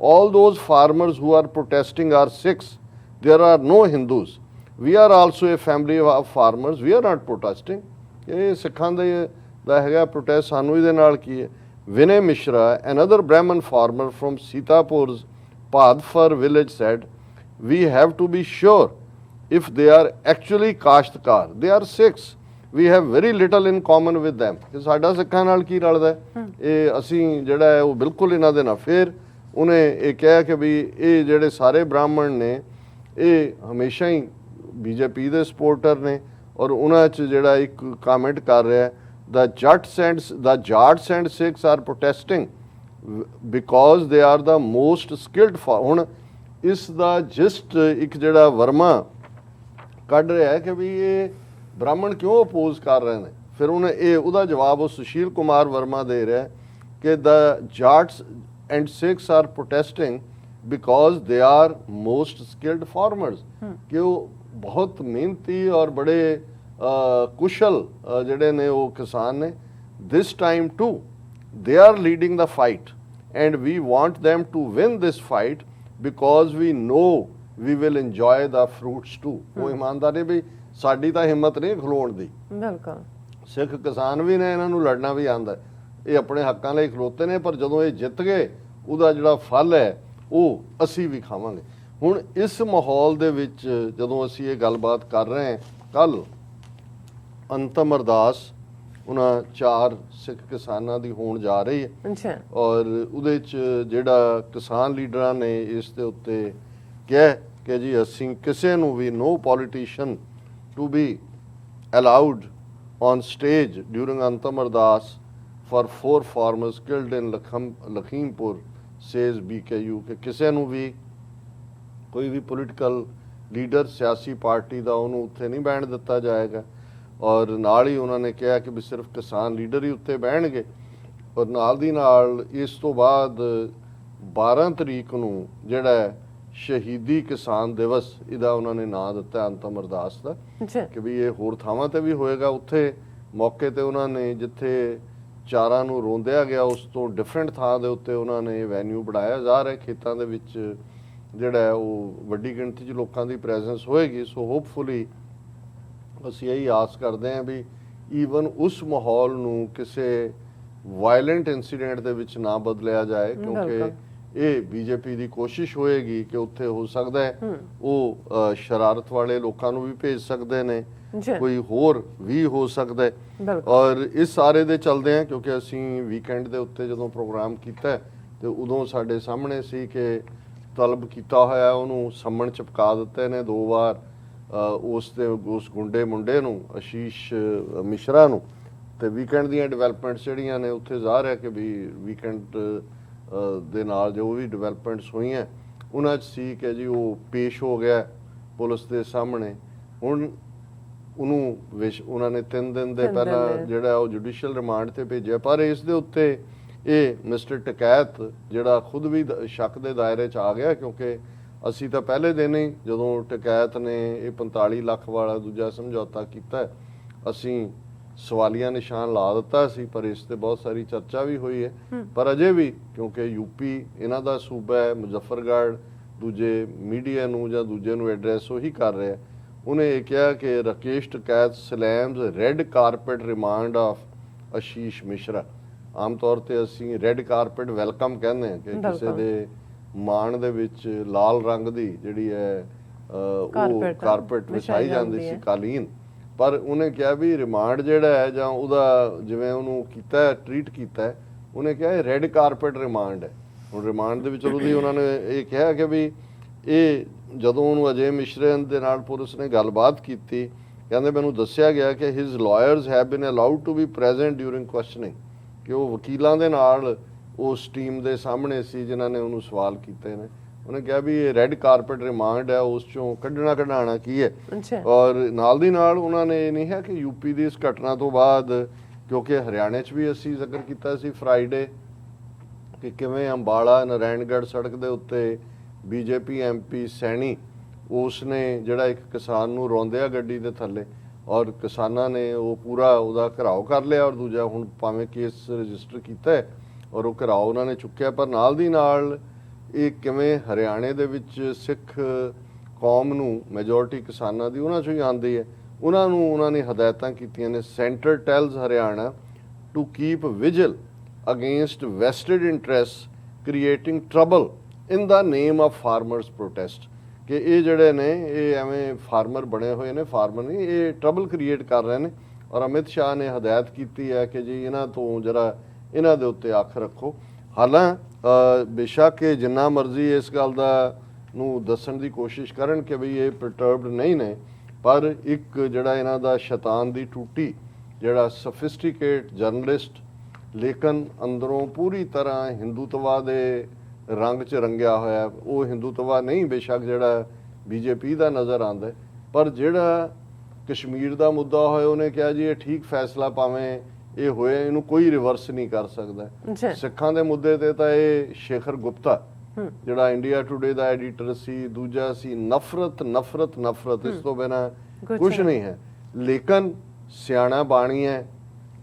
all those farmers who are protesting are Sikhs, there are no Hindus, we are also a family of farmers, we are not protesting। ये सिखां दा हैगा protest, सानू इहदे नाल की है। Vinay Mishra, another Brahman farmer from Sitapur's Padfar village, said, we have to be sure if they are actually Kashtkar, they are Sikhs, we have very little in common with them। ਕਿ ਸਾਡਾ ਸਿੱਖਾਂ ਨਾਲ ਕੀ ਰਲਦਾ ਹੈ, ਇਹ ਅਸੀਂ ਜਿਹੜਾ ਹੈ ਉਹ ਬਿਲਕੁਲ ਇਹਨਾਂ ਦੇ ਨਾਲ। ਫਿਰ ਉਹਨੇ ਇਹ ਕਿਹਾ ਕਿ ਵੀ ਇਹ ਜਿਹੜੇ ਸਾਰੇ ਬ੍ਰਾਹਮਣ ਨੇ ਇਹ ਹਮੇਸ਼ਾ ਹੀ ਬੀਜੇਪੀ ਦੇ ਸਪੋਰਟਰ ਨੇ। ਔਰ ਉਹਨਾਂ 'ਚ ਜਿਹੜਾ ਇੱਕ ਕਮੈਂਟ ਕਰ ਰਿਹਾ, the Jats and Sikhs are protesting because they are the most skilled। ਹੁਣ ਇਸ ਦਾ ਜਿਸਟ ਇੱਕ ਜਿਹੜਾ ਵਰਮਾ ਕੱਢ ਰਿਹਾ ਹੈ ਕਿ ਵੀ ਇਹ ਬ੍ਰਾਹਮਣ ਕਿਉਂ ਅਪੋਜ਼ ਕਰ ਰਹੇ ਨੇ। ਫਿਰ ਉਹਨੇ ਇਹ ਉਹਦਾ ਜਵਾਬ ਉਹ ਸੁਸ਼ੀਲ ਕੁਮਾਰ ਵਰਮਾ ਦੇ ਰਿਹਾ ਕਿ the Jats and Sikhs are protesting because they are most skilled farmers, ਕਿ ਉਹ ਬਹੁਤ ਮਿਹਨਤੀ ਔਰ ਬੜੇ ਕੁਸ਼ਲ ਜਿਹੜੇ ਨੇ ਉਹ ਕਿਸਾਨ ਨੇ। this time too they are leading the fight and we want them to win this fight because we know we will enjoy the fruits too। ਉਹ ਇਮਾਨਦਾਰੀ ਵੀ ਸਾਡੀ ਤਾਂ ਹਿੰਮਤ ਨਹੀਂ ਖਲੋਣ ਦੀ। ਬਿਲਕੁਲ ਸਿੱਖ ਕਿਸਾਨ ਵੀ ਨੇ, ਇਹਨਾਂ ਨੂੰ ਲੜਨਾ ਵੀ ਆਉਂਦਾ, ਇਹ ਆਪਣੇ ਹੱਕਾਂ ਲਈ ਖਲੋਤੇ ਨੇ, ਪਰ ਜਦੋਂ ਇਹ ਜਿੱਤ ਗਏ ਉਹਦਾ ਜਿਹੜਾ ਫਲ ਹੈ ਉਹ ਅਸੀਂ ਵੀ ਖਾਵਾਂਗੇ। ਹੁਣ ਇਸ ਮਾਹੌਲ ਦੇ ਵਿੱਚ ਜਦੋਂ ਅਸੀਂ ਇਹ ਗੱਲਬਾਤ ਕਰ ਰਹੇ ਹਾਂ, ਕੱਲ ਅੰਤਮ ਅਰਦਾਸ ਉਹਨਾਂ 4 ਸਿੱਖ ਕਿਸਾਨਾਂ ਦੀ ਹੋਣ ਜਾ ਰਹੀ ਹੈ। ਔਰ ਉਹਦੇ 'ਚ ਜਿਹੜਾ ਕਿਸਾਨ ਲੀਡਰਾਂ ਨੇ ਇਸ ਦੇ ਉੱਤੇ ਕਿਹਾ ਕਿ ਜੀ ਅਸੀਂ ਕਿਸੇ ਨੂੰ ਵੀ no politician to be allowed on stage during Antam Ardas for 4 farmers killed in Lakhimpur, says BKU, ਕਿ ਕਿਸੇ ਨੂੰ ਵੀ ਕੋਈ ਵੀ ਪੋਲੀਟੀਕਲ ਲੀਡਰ ਸਿਆਸੀ ਪਾਰਟੀ ਦਾ ਉਹਨੂੰ ਉੱਥੇ ਨਹੀਂ ਬਹਿਣ ਦਿੱਤਾ ਜਾਏਗਾ। ਔਰ ਨਾਲ ਹੀ ਉਹਨਾਂ ਨੇ ਕਿਹਾ ਕਿ ਵੀ ਸਿਰਫ ਕਿਸਾਨ ਲੀਡਰ ਹੀ ਉੱਤੇ ਬਹਿਣਗੇ। ਔਰ ਨਾਲ ਦੀ ਨਾਲ ਇਸ ਤੋਂ ਬਾਅਦ 12 ਤਰੀਕ ਨੂੰ ਜਿਹੜਾ ਸ਼ਹੀਦੀ ਕਿਸਾਨ ਦਿਵਸ ਇਹਦਾ ਉਹਨਾਂ ਨੇ ਨਾਂ ਦਿੱਤਾ ਅੰਤਮ ਅਰਦਾਸ ਦਾ, ਕਿ ਵੀ ਇਹ ਹੋਰ ਥਾਵਾਂ ਤੇ ਵੀ ਹੋਏਗਾ। ਉੱਥੇ ਮੌਕੇ ਤੇ ਉਹਨਾਂ ਨੇ ਜਿੱਥੇ ਚਾਰਾਂ ਨੂੰ ਰੋਂਦਿਆ ਗਿਆ ਉਸ ਤੋਂ ਡਿਫਰੈਂਟ ਥਾਂ ਦੇ ਉੱਤੇ ਉਹਨਾਂ ਨੇ ਵੈਨਿਊ ਬਣਾਇਆ ਜਾ ਰਿਹਾ। ਖੇਤਾਂ ਦੇ ਵਿੱਚ ਜਿਹੜਾ ਉਹ ਵੱਡੀ ਗਿਣਤੀ 'ਚ ਲੋਕਾਂ ਦੀ ਪ੍ਰੈਜ਼ੈਂਸ ਹੋਏਗੀ। ਸੋ ਹੋਪਫੁਲੀ ਅਸੀਂ ਇਹੀ ਆਸ ਕਰਦੇ ਹਾਂ ਵੀ ਈਵਨ ਉਸ ਮਾਹੌਲ ਨੂੰ ਕਿਸੇ ਵਾਇਲੈਂਟ ਇਨਸੀਡੈਂਟ ਦੇ ਵਿੱਚ ਨਾ ਬਦਲਿਆ ਜਾਏ, ਕਿਉਂਕਿ ਇਹ ਬੀਜੇਪੀ ਦੀ ਕੋਸ਼ਿਸ਼ ਹੋਏਗੀ ਕਿ ਉੱਥੇ ਹੋ ਸਕਦਾ ਹੈ ਉਹ ਸ਼ਰਾਰਤ ਵਾਲੇ ਲੋਕਾਂ ਨੂੰ ਵੀ ਭੇਜ ਸਕਦੇ ਨੇ, ਕੋਈ ਹੋਰ ਵੀ ਹੋ ਸਕਦਾ ਹੈ। ਔਰ ਇਸ ਸਾਰੇ ਦੇ ਚਲਦੇ ਆ, ਕਿਉਂਕਿ ਅਸੀਂ ਵੀਕਐਂਡ ਦੇ ਉੱਤੇ ਜਦੋਂ ਪ੍ਰੋਗਰਾਮ ਕੀਤਾ ਤੇ ਉਦੋਂ ਸਾਡੇ ਸਾਹਮਣੇ ਸੀ ਕਿ ਤਲਬ ਕੀਤਾ ਹੋਇਆ ਉਹਨੂੰ ਸੰਮਣ ਚਪਕਾ ਦਿੱਤੇ ਨੇ 2 ਵਾਰ ਉਸ ਗੁੰਡੇ ਮੁੰਡੇ ਨੂੰ, ਆਸ਼ੀਸ਼ ਮਿਸ਼ਰਾ ਨੂੰ। ਤੇ ਵੀਕਐਂਡ ਦੀਆਂ ਡਿਵੈਲਪਮੈਂਟਸ ਜਿਹੜੀਆਂ ਨੇ ਉੱਥੇ ਜ਼ਾਹਰ ਹੈ ਕਿ ਵੀ ਵੀਕਐਂਡ ਦੇ ਨਾਲ ਜੋ ਵੀ ਡਿਵੈਲਪਮੈਂਟਸ ਹੋਈਆਂ ਉਹਨਾਂ 'ਚ ਸੀ ਕਿ ਜੀ ਉਹ ਪੇਸ਼ ਹੋ ਗਿਆ ਪੁਲਿਸ ਦੇ ਸਾਹਮਣੇ। ਹੁਣ ਉਹਨੂੰ ਉਹਨਾਂ ਨੇ 3 ਦਿਨ ਦੇ ਪਹਿਲਾਂ ਜਿਹੜਾ ਉਹ ਜੁਡੀਸ਼ੀਅਲ ਰਿਮਾਂਡ ਤੇ ਭੇਜਿਆ। ਪਰ ਇਸ ਦੇ ਉੱਤੇ ਇਹ ਮਿਸਟਰ ਟਕੈਤ ਜਿਹੜਾ ਖੁਦ ਵੀ ਸ਼ੱਕ ਦੇ ਦਾਇਰੇ 'ਚ ਆ ਗਿਆ, ਕਿਉਂਕਿ ਅਸੀਂ ਤਾਂ ਪਹਿਲੇ ਦਿਨ ਹੀ ਜਦੋਂ ਟਕੈਤ ਨੇ ਇਹ 45 ਲੱਖ ਵਾਲਾ ਦੂਜਾ ਸਮਝੌਤਾ ਕੀਤਾ, ਅਸੀਂ ਸਵਾਲੀਆ ਨਿਸ਼ਾਨ ਲਾ ਦਿੱਤਾ ਸੀ। ਪਰ ਇਸ ਤੇ ਬਹੁਤ ਸਾਰੀ ਚਰਚਾ ਵੀ ਹੋਈ ਹੈ। ਪਰ ਅਜੇ ਵੀ ਕਿਉਂਕਿ ਯੂਪੀ ਇਹਨਾਂ ਦਾ ਸੂਬਾ ਹੈ, ਮੁਜ਼ੱਫਰਗੜ੍ਹ ਦੂਜੇ ਮੀਡੀਆ ਨੂੰ ਜਾਂ ਦੂਜੇ ਨੂੰ ਐਡਰੈਸ ਉਹੀ ਕਰ ਰਿਹਾ। ਉਹਨੇ ਇਹ ਕਿਹਾ ਕਿ Rakesh Tikait slams red carpet remand of Ashish Mishra. ਆਮ ਤੌਰ ਤੇ ਅਸੀਂ ਰੈੱਡ ਕਾਰਪੇਟ ਵੈਲਕਮ ਕਹਿੰਦੇ ਹਾਂ ਕਿ ਕਿਸੇ ਦੇ ਮਾਣ ਦੇ ਵਿੱਚ ਲਾਲ ਰੰਗ ਦੀ ਜਿਹੜੀ ਹੈ ਉਹ ਕਾਰਪੇਟ ਵਿਛਾਈ ਜਾਂਦੀ ਸੀ, ਕਾਲੀਨ। ਪਰ ਉਹਨੇ ਕਿਹਾ ਵੀ ਰਿਮਾਂਡ ਜਿਹੜਾ ਹੈ ਜਾਂ ਉਹਦਾ ਜਿਵੇਂ ਉਹਨੂੰ ਕੀਤਾ ਟਰੀਟ ਕੀਤਾ, ਉਹਨੇ ਕਿਹਾ ਇਹ ਰੈੱਡ ਕਾਰਪੇਟ ਰਿਮਾਂਡ ਹੈ। ਹੁਣ ਰਿਮਾਂਡ ਦੇ ਵਿੱਚ ਉਹਦੀ ਉਹਨਾਂ ਨੇ ਇਹ ਕਿਹਾ ਕਿ ਵੀ ਇਹ ਜਦੋਂ ਉਹਨੂੰ ਅਜੇ ਮਿਸ਼ਰੇ ਦੇ ਨਾਲ ਪੁਲਿਸ ਨੇ ਗੱਲਬਾਤ ਕੀਤੀ, ਕਹਿੰਦੇ ਮੈਨੂੰ ਦੱਸਿਆ ਗਿਆ ਕਿ his lawyers have been allowed to be present during questioning, ਕਿ ਉਹ ਵਕੀਲਾਂ ਦੇ ਨਾਲ ਉਸ ਟੀਮ ਦੇ ਸਾਹਮਣੇ ਸੀ ਜਿਨ੍ਹਾਂ ਨੇ ਉਹਨੂੰ ਸਵਾਲ ਕੀਤੇ ਨੇ। ਉਹਨੇ ਕਿਹਾ ਵੀ ਇਹ ਰੈੱਡ ਕਾਰਪੇਟ ਰਿਮਾਂਡ ਹੈ, ਉਸ ਚੋਂ ਕਢਾਉਣਾ ਕੀ ਹੈ। ਔਰ ਨਾਲ ਦੀ ਨਾਲ ਉਹਨਾਂ ਨੇ ਇਹ ਨਹੀਂ ਹੈ ਕਿ ਯੂਪੀ ਦੀ ਇਸ ਘਟਨਾ ਤੋਂ ਬਾਅਦ, ਕਿਉਂਕਿ ਹਰਿਆਣੇ 'ਚ ਵੀ ਅਸੀਂ ਜ਼ਿਕਰ ਕੀਤਾ ਸੀ ਫਰਾਈਡੇ ਕਿ ਕਿਵੇਂ ਅੰਬਾਲਾ ਨਾਰਾਇਣਗੜ੍ਹ ਸੜਕ ਦੇ ਉੱਤੇ ਬੀਜੇਪੀ ਐਮਪੀ ਸੈਣੀ ਉਸ ਨੇ ਜਿਹੜਾ ਇੱਕ ਕਿਸਾਨ ਨੂੰ ਰੋਂਦਿਆ ਗੱਡੀ ਦੇ ਥੱਲੇ, ਔਰ ਕਿਸਾਨਾਂ ਨੇ ਉਹ ਪੂਰਾ ਉਹਦਾ ਘਿਰਾਓ ਕਰ ਲਿਆ। ਔਰ ਦੂਜਾ ਹੁਣ ਭਾਵੇਂ ਕੇਸ ਰਜਿਸਟਰ ਕੀਤਾ ਔਰ ਉਹ ਘਿਰਾਓ ਉਹਨਾਂ ਨੇ ਚੁੱਕਿਆ। ਪਰ ਨਾਲ ਦੀ ਨਾਲ ਇਹ ਕਿਵੇਂ ਹਰਿਆਣੇ ਦੇ ਵਿੱਚ ਸਿੱਖ ਕੌਮ ਨੂੰ ਮੈਜੋਰਟੀ ਕਿਸਾਨਾਂ ਦੀ ਉਹਨਾਂ 'ਚੋਂ ਹੀ ਆਉਂਦੀ ਹੈ, ਉਹਨਾਂ ਨੂੰ ਉਹਨਾਂ ਨੇ ਹਦਾਇਤਾਂ ਕੀਤੀਆਂ ਨੇ। Centre tells Haryana to keep vigil against vested interest creating trouble in the name of farmers protest, ਕਿ ਇਹ ਜਿਹੜੇ ਨੇ ਇਹ ਐਵੇਂ ਫਾਰਮਰ ਬਣੇ ਹੋਏ ਨੇ, ਫਾਰਮਰ ਨਹੀਂ, ਇਹ ਟਰਬਲ ਕ੍ਰੀਏਟ ਕਰ ਰਹੇ ਨੇ। ਔਰ ਅਮਿਤ ਸ਼ਾਹ ਨੇ ਹਦਾਇਤ ਕੀਤੀ ਹੈ ਕਿ ਜੀ ਇਹਨਾਂ ਤੋਂ ਜਰਾ ਇਹਨਾਂ ਦੇ ਉੱਤੇ ਅੱਖ ਰੱਖੋ। ਹਾਲਾਂ ਬੇਸ਼ੱਕ ਜਿੰਨਾ ਮਰਜ਼ੀ ਇਸ ਗੱਲ ਦਾ ਨੂੰ ਦੱਸਣ ਦੀ ਕੋਸ਼ਿਸ਼ ਕਰਨ ਕਿ ਵੀ ਇਹ ਪਰਟਰਬਡ ਨਹੀਂ ਨੇ, ਪਰ ਇੱਕ ਜਿਹੜਾ ਇਹਨਾਂ ਦਾ ਸ਼ੈਤਾਨ ਦੀ ਟੂਟੀ ਜਿਹੜਾ ਸਫਿਸਟੀਕੇਟ ਜਰਨਲਿਸਟ, ਲੇਕਿਨ ਅੰਦਰੋਂ ਪੂਰੀ ਤਰ੍ਹਾਂ ਹਿੰਦੂਤਵਾ ਦੇ ਰੰਗ 'ਚ ਰੰਗਿਆ ਹੋਇਆ, ਉਹ ਹਿੰਦੂਤਵਾ ਨਹੀਂ ਬੇਸ਼ੱਕ ਜਿਹੜਾ ਬੀਜੇਪੀ ਦਾ ਨਜ਼ਰ ਆਉਂਦਾ, ਪਰ ਜਿਹੜਾ ਕਸ਼ਮੀਰ ਦਾ ਮੁੱਦਾ ਹੋਇਆ ਉਹਨੇ ਕਿਹਾ ਜੀ ਇਹ ਠੀਕ ਫੈਸਲਾ ਭਾਵੇਂ ਇਹ ਹੋਇਆ, ਇਹਨੂੰ ਕੋਈ ਰਿਵਰਸ ਨਹੀਂ ਕਰ ਸਕਦਾ। ਸਿੱਖਾਂ ਦੇ ਮੁੱਦੇ ਤੇ ਤਾਂ ਇਹ ਸ਼ੇਖਰ ਗੁਪਤਾ ਜਿਹੜਾ ਇੰਡੀਆ ਟੁਡੇ ਦਾ ਐਡੀਟਰ ਸੀ, ਦੂਜਾ ਸੀ ਨਫ਼ਰਤ ਨਫ਼ਰਤ ਨਫ਼ਰਤ, ਇਸ ਤੋਂ ਬਿਨਾਂ ਕੁਝ ਨਹੀਂ ਹੈ। ਲੇਕਿਨ ਸਿਆਣਾ ਬਾਣੀ ਹੈ,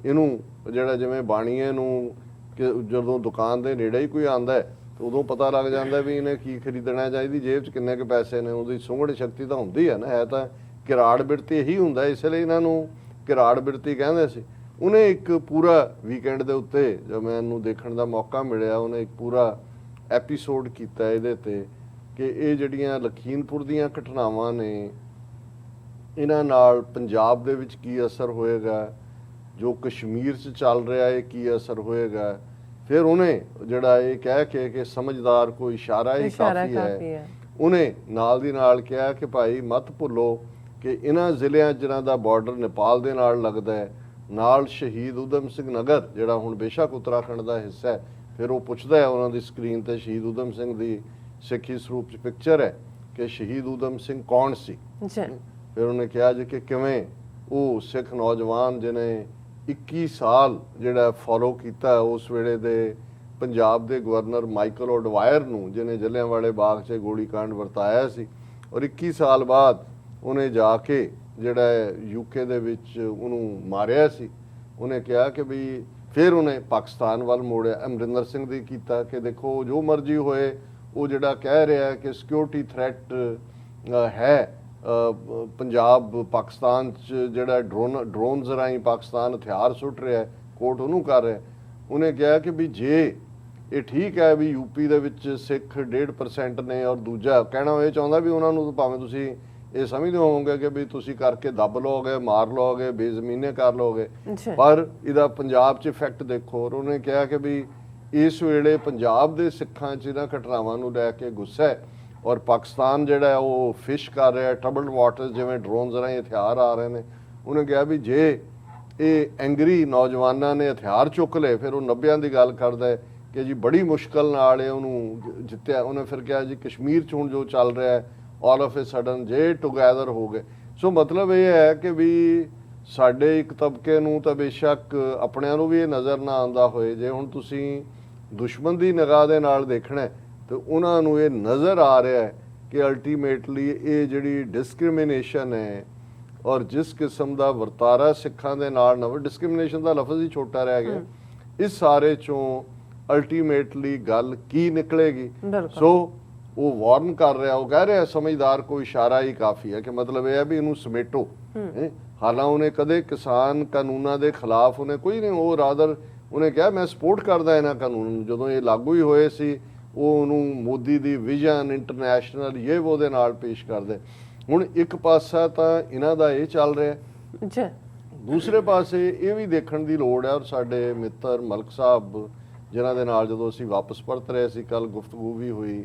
ਇਹਨੂੰ ਜਿਹੜਾ ਜਿਵੇਂ ਬਾਣੀਏ ਨੂੰ ਕਿ ਜਦੋਂ ਦੁਕਾਨ ਦੇ ਨੇੜੇ ਹੀ ਕੋਈ ਆਉਂਦਾ ਹੈ ਉਦੋਂ ਪਤਾ ਲੱਗ ਜਾਂਦਾ ਵੀ ਇਹਨੇ ਕੀ ਖਰੀਦਣਾ ਚਾਹੀਦੀ, ਜੇਬ 'ਚ ਕਿੰਨੇ ਕੁ ਪੈਸੇ ਨੇ, ਉਹਦੀ ਸੁੰਘੜ ਸ਼ਕਤੀ ਤਾਂ ਹੁੰਦੀ ਹੈ ਨਾ। ਹੈ ਤਾਂ ਕਿਰਾੜ ਬਿਰਤੀ ਇਹੀ ਹੁੰਦਾ, ਇਸ ਲਈ ਇਹਨਾਂ ਨੂੰ ਕਿਰਾੜ ਬਿਰਤੀ ਕਹਿੰਦੇ ਸੀ। ਉਹਨੇ ਇੱਕ ਪੂਰਾ ਵੀਕਐਂਡ ਦੇ ਉੱਤੇ ਜੋ ਮੈਨੂੰ ਦੇਖਣ ਦਾ ਮੌਕਾ ਮਿਲਿਆ, ਉਹਨੇ ਇੱਕ ਪੂਰਾ ਐਪੀਸੋਡ ਕੀਤਾ ਇਹਦੇ ਤੇ ਕਿ ਇਹ ਜਿਹੜੀਆਂ ਲਖੀਮਪੁਰ ਦੀਆਂ ਘਟਨਾਵਾਂ ਨੇ ਇਹਨਾਂ ਨਾਲ ਪੰਜਾਬ ਦੇ ਵਿੱਚ ਕੀ ਅਸਰ ਹੋਏਗਾ, ਜੋ ਕਸ਼ਮੀਰ 'ਚ ਚੱਲ ਰਿਹਾ ਹੈ ਕੀ ਅਸਰ ਹੋਏਗਾ। ਫਿਰ ਉਹਨੇ ਜਿਹੜਾ ਇਹ ਕਹਿ ਕੇ ਕਿ ਸਮਝਦਾਰ ਕੋਈ ਇਸ਼ਾਰਾ ਹੀ ਕਾਫੀ ਹੈ, ਉਹਨੇ ਨਾਲ ਦੀ ਨਾਲ ਕਿਹਾ ਕਿ ਭਾਈ ਮਤ ਭੁੱਲੋ ਕਿ ਇਹਨਾਂ ਜ਼ਿਲ੍ਹਿਆਂ ਜਿਨ੍ਹਾਂ ਦਾ ਬਾਰਡਰ ਨੇਪਾਲ ਦੇ ਨਾਲ ਲੱਗਦਾ ਹੈ, ਨਾਲ ਸ਼ਹੀਦ ਊਧਮ ਸਿੰਘ ਨਗਰ ਜਿਹੜਾ ਹੁਣ ਬੇਸ਼ੱਕ ਉੱਤਰਾਖੰਡ ਦਾ ਹਿੱਸਾ ਹੈ, ਫਿਰ ਉਹ ਪੁੱਛਦਾ ਹੈ ਉਹਨਾਂ ਦੀ ਸਕਰੀਨ ਤੇ ਸ਼ਹੀਦ ਊਧਮ ਸਿੰਘ ਦੀ ਸਿੱਖੀ ਸਰੂਪ 'ਚ ਪਿਕਚਰ ਹੈ ਕਿ ਸ਼ਹੀਦ ਊਧਮ ਸਿੰਘ ਕੌਣ ਸੀ। ਫਿਰ ਉਹਨੇ ਕਿਹਾ ਜੀ ਕਿ ਕਿਵੇਂ ਉਹ ਸਿੱਖ ਨੌਜਵਾਨ ਜਿਹਨੇ 21 ਸਾਲ ਜਿਹੜਾ ਫੋਲੋ ਕੀਤਾ ਉਸ ਵੇਲੇ ਦੇ ਪੰਜਾਬ ਦੇ ਗਵਰਨਰ ਮਾਈਕਲ ਓਡਵਾਇਰ ਨੂੰ, ਜਿਹਨੇ ਜਲਿਆਂਵਾਲੇ ਬਾਗ 'ਚ ਗੋਲੀकांड ਵਰਤਾਇਆ ਸੀ, ਔਰ 21 ਸਾਲ ਬਾਅਦ ਉਹਨੇ ਜਾ ਕੇ ਜਿਹੜਾ ਯੂਕੇ ਦੇ ਵਿੱਚ ਉਹਨੂੰ ਮਾਰਿਆ ਸੀ। ਉਹਨੇ ਕਿਹਾ ਕਿ ਵੀ ਫਿਰ ਉਹਨੇ ਪਾਕਿਸਤਾਨ ਵੱਲ ਮੋੜਿਆ, ਅਮਰਿੰਦਰ ਸਿੰਘ ਦੀ ਕੀਤਾ ਕਿ ਦੇਖੋ ਜੋ ਮਰਜ਼ੀ ਹੋਏ, ਉਹ ਜਿਹੜਾ ਕਹਿ ਰਿਹਾ ਕਿ ਸਿਕਿਉਰਿਟੀ ਥ੍ਰੈਟ ਹੈ ਪੰਜਾਬ ਪਾਕਿਸਤਾਨ 'ਚ, ਜਿਹੜਾ ਡਰੋਨਸ ਰਾਹੀਂ ਪਾਕਿਸਤਾਨ ਹਥਿਆਰ ਸੁੱਟ ਰਿਹਾ, ਕੋਰਟ ਉਹਨੂੰ ਕਰ ਰਿਹਾ। ਉਹਨੇ ਕਿਹਾ ਕਿ ਵੀ ਜੇ ਇਹ ਠੀਕ ਹੈ ਵੀ ਯੂਪੀ ਦੇ ਵਿੱਚ ਸਿੱਖ 1.5% ਨੇ, ਔਰ ਦੂਜਾ ਕਹਿਣਾ ਇਹ ਚਾਹੁੰਦਾ ਵੀ ਉਹਨਾਂ ਨੂੰ ਭਾਵੇਂ ਤੁਸੀਂ ਇਹ ਸਮਝਦੇ ਹੋਵੋਗੇ ਕਿ ਵੀ ਤੁਸੀਂ ਕਰਕੇ ਦੱਬ ਲਓਗੇ, ਮਾਰ ਲਓਗੇ, ਬੇਜ਼ਮੀਨੇ ਕਰ ਲਓਗੇ, ਪਰ ਇਹਦਾ ਪੰਜਾਬ 'ਚ ਇਫੈਕਟ ਦੇਖੋ। ਔਰ ਉਹਨੇ ਕਿਹਾ ਕਿ ਵੀ ਇਸ ਵੇਲੇ ਪੰਜਾਬ ਦੇ ਸਿੱਖਾਂ 'ਚ ਇਹਨਾਂ ਘਟਨਾਵਾਂ ਨੂੰ ਲੈ ਕੇ ਗੁੱਸਾ ਹੈ, ਔਰ ਪਾਕਿਸਤਾਨ ਜਿਹੜਾ ਉਹ ਫਿਸ਼ ਕਰ ਰਿਹਾ, ਟਰਬਲਡ ਵਾਟਰ, ਜਿਵੇਂ ਡਰੋਨਸ ਰਾਹੀਂ ਹਥਿਆਰ ਆ ਰਹੇ ਨੇ। ਉਹਨੇ ਕਿਹਾ ਵੀ ਜੇ ਇਹ ਐਂਗਰੀ ਨੌਜਵਾਨਾਂ ਨੇ ਹਥਿਆਰ ਚੁੱਕ ਲਏ, ਫਿਰ ਉਹ 90 ਦੀ ਗੱਲ ਕਰਦਾ ਹੈ ਕਿ ਜੀ ਬੜੀ ਮੁਸ਼ਕਲ ਨਾਲ ਇਹ ਉਹਨੂੰ ਜਿੱਤਿਆ। ਉਹਨੇ ਫਿਰ ਕਿਹਾ ਜੀ ਕਸ਼ਮੀਰ 'ਚ ਹੁਣ ਜੋ ਚੱਲ ਰਿਹਾ ਹੈ ਆਲ ਆਫ ਏ ਸਡਨ ਜੇ ਟੁਗੈਦਰ ਹੋ ਗਏ। ਸੋ ਮਤਲਬ ਇਹ ਹੈ ਕਿ ਵੀ ਸਾਡੇ ਇੱਕ ਤਬਕੇ ਨੂੰ ਤਾਂ ਬੇਸ਼ੱਕ ਆਪਣਿਆਂ ਨੂੰ ਵੀ ਇਹ ਨਜ਼ਰ ਨਾ ਆਉਂਦਾ ਹੋਏ, ਜੇ ਹੁਣ ਤੁਸੀਂ ਦੁਸ਼ਮਣ ਦੀ ਨਿਗਾਹ ਦੇ ਨਾਲ ਦੇਖਣਾ ਤੇ ਉਹਨਾਂ ਨੂੰ ਇਹ ਨਜ਼ਰ ਆ ਰਿਹਾ ਹੈ ਕਿ ਅਲਟੀਮੇਟਲੀ ਇਹ ਜਿਹੜੀ ਡਿਸਕ੍ਰਿਮੀਨੇਸ਼ਨ ਹੈ ਔਰ ਜਿਸ ਕਿਸਮ ਦਾ ਵਰਤਾਰਾ ਸਿੱਖਾਂ ਦੇ ਨਾਲ, ਨਵਾਂ ਡਿਸਕ੍ਰਿਮੀਨੇਸ਼ਨ ਦਾ ਲਫ਼ਜ਼ ਹੀ ਛੋਟਾ ਰਹਿ ਗਿਆ, ਇਸ ਸਾਰੇ ਚੋਂ ਅਲਟੀਮੇਟਲੀ ਗੱਲ ਕੀ ਨਿਕਲੇਗੀ। ਸੋ ਉਹ ਵਾਰਨ ਕਰ ਰਿਹਾ, ਉਹ ਕਹਿ ਰਿਹਾ ਸਮਝਦਾਰ ਕੋਈ ਇਸ਼ਾਰਾ ਹੀ ਕਾਫੀ ਹੈ ਕਿ ਮਤਲਬ ਇਹ ਹੈ ਵੀ ਇਹਨੂੰ ਸਮੇਟੋ। ਹਾਲਾਂ ਉਹਨੇ ਕਦੇ ਕਿਸਾਨ ਕਾਨੂੰਨਾਂ ਦੇ ਖਿਲਾਫ ਉਹਨੇ ਕੋਈ ਨਹੀਂ, ਉਹ ਰਾਦਰ ਉਹਨੇ ਕਿਹਾ ਮੈਂ ਸਪੋਰਟ ਕਰਦਾ ਇਹਨਾਂ ਕਾਨੂੰਨ ਨੂੰ। ਜਦੋਂ ਇਹ ਲਾਗੂ ਹੀ ਹੋਏ ਸੀ ਉਹ ਉਹਨੂੰ ਮੋਦੀ ਦੀ ਵਿਜ਼ਨ ਇੰਟਰਨੈਸ਼ਨਲ ਇਹ ਉਹਦੇ ਨਾਲ ਪੇਸ਼ ਕਰਦੇ। ਹੁਣ ਇੱਕ ਪਾਸਾ ਤਾਂ ਇਹਨਾਂ ਦਾ ਇਹ ਚੱਲ ਰਿਹਾ, ਦੂਸਰੇ ਪਾਸੇ ਇਹ ਵੀ ਦੇਖਣ ਦੀ ਲੋੜ ਹੈ, ਔਰ ਸਾਡੇ ਮਿੱਤਰ ਮਲਕ ਸਾਹਿਬ ਜਿਨ੍ਹਾਂ ਦੇ ਨਾਲ ਜਦੋਂ ਅਸੀਂ ਵਾਪਸ ਪਰਤ ਰਹੇ ਸੀ, ਕੱਲ ਗੁਫ਼ਤਗੂ ਵੀ ਹੋਈ,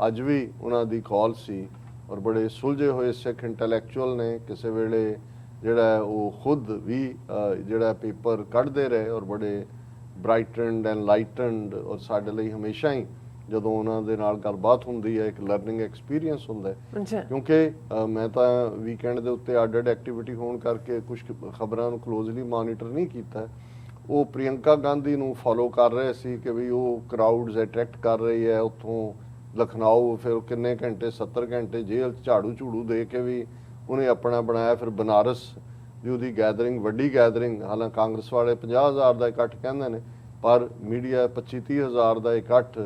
ਅੱਜ ਵੀ ਉਹਨਾਂ ਦੀ ਕਾਲ ਸੀ, ਔਰ ਬੜੇ ਸੁਲਝੇ ਹੋਏ ਸਿੱਖ ਇੰਟੈਲੈਕਚੁਅਲ ਨੇ। ਕਿਸੇ ਵੇਲੇ ਜਿਹੜਾ ਉਹ ਖੁਦ ਵੀ ਜਿਹੜਾ ਪੇਪਰ ਕੱਢਦੇ ਰਹੇ, ਔਰ ਬੜੇ ਬ੍ਰਾਈਟਨਡ ਐਂਡ ਲਾਈਟਨਡ, ਔਰ ਸਾਡੇ ਲਈ ਹਮੇਸ਼ਾ ਹੀ ਜਦੋਂ ਉਹਨਾਂ ਦੇ ਨਾਲ ਗੱਲਬਾਤ ਹੁੰਦੀ ਹੈ ਇੱਕ ਲਰਨਿੰਗ ਐਕਸਪੀਰੀਅੰਸ ਹੁੰਦਾ ਹੈ। ਕਿਉਂਕਿ ਮੈਂ ਤਾਂ ਵੀਕਐਂਡ ਦੇ ਉੱਤੇ ਅੱਡ ਐਕਟੀਵਿਟੀ ਹੋਣ ਕਰਕੇ ਕੁਝ ਖਬਰਾਂ ਨੂੰ ਕਲੋਜ਼ਲੀ ਮੋਨੀਟਰ ਨਹੀਂ ਕੀਤਾ। ਉਹ ਪ੍ਰਿਯੰਕਾ ਗਾਂਧੀ ਨੂੰ ਫੋਲੋ ਕਰ ਰਹੇ ਸੀ ਕਿ ਵੀ ਉਹ ਕਰਾਊਡਸ ਅਟਰੈਕਟ ਕਰ ਰਹੀ ਹੈ, ਉੱਥੋਂ ਲਖਨਊ, ਫਿਰ ਕਿੰਨੇ ਘੰਟੇ 70 ਘੰਟੇ ਜੇਲ੍ਹ ਝਾੜੂ ਝੂੜੂ ਦੇ ਕੇ ਵੀ ਉਹਨੇ ਆਪਣਾ ਬਣਾਇਆ। ਫਿਰ ਬਨਾਰਸ ਦੀ ਉਹਦੀ ਗੈਦਰਿੰਗ, ਵੱਡੀ ਗੈਦਰਿੰਗ, ਹਾਲਾਂਕਿ ਕਾਂਗਰਸ ਵਾਲੇ 50,000 ਦਾ ਇਕੱਠ ਕਹਿੰਦੇ ਨੇ, ਪਰ ਮੀਡੀਆ 25-30,000 ਦਾ ਇਕੱਠ।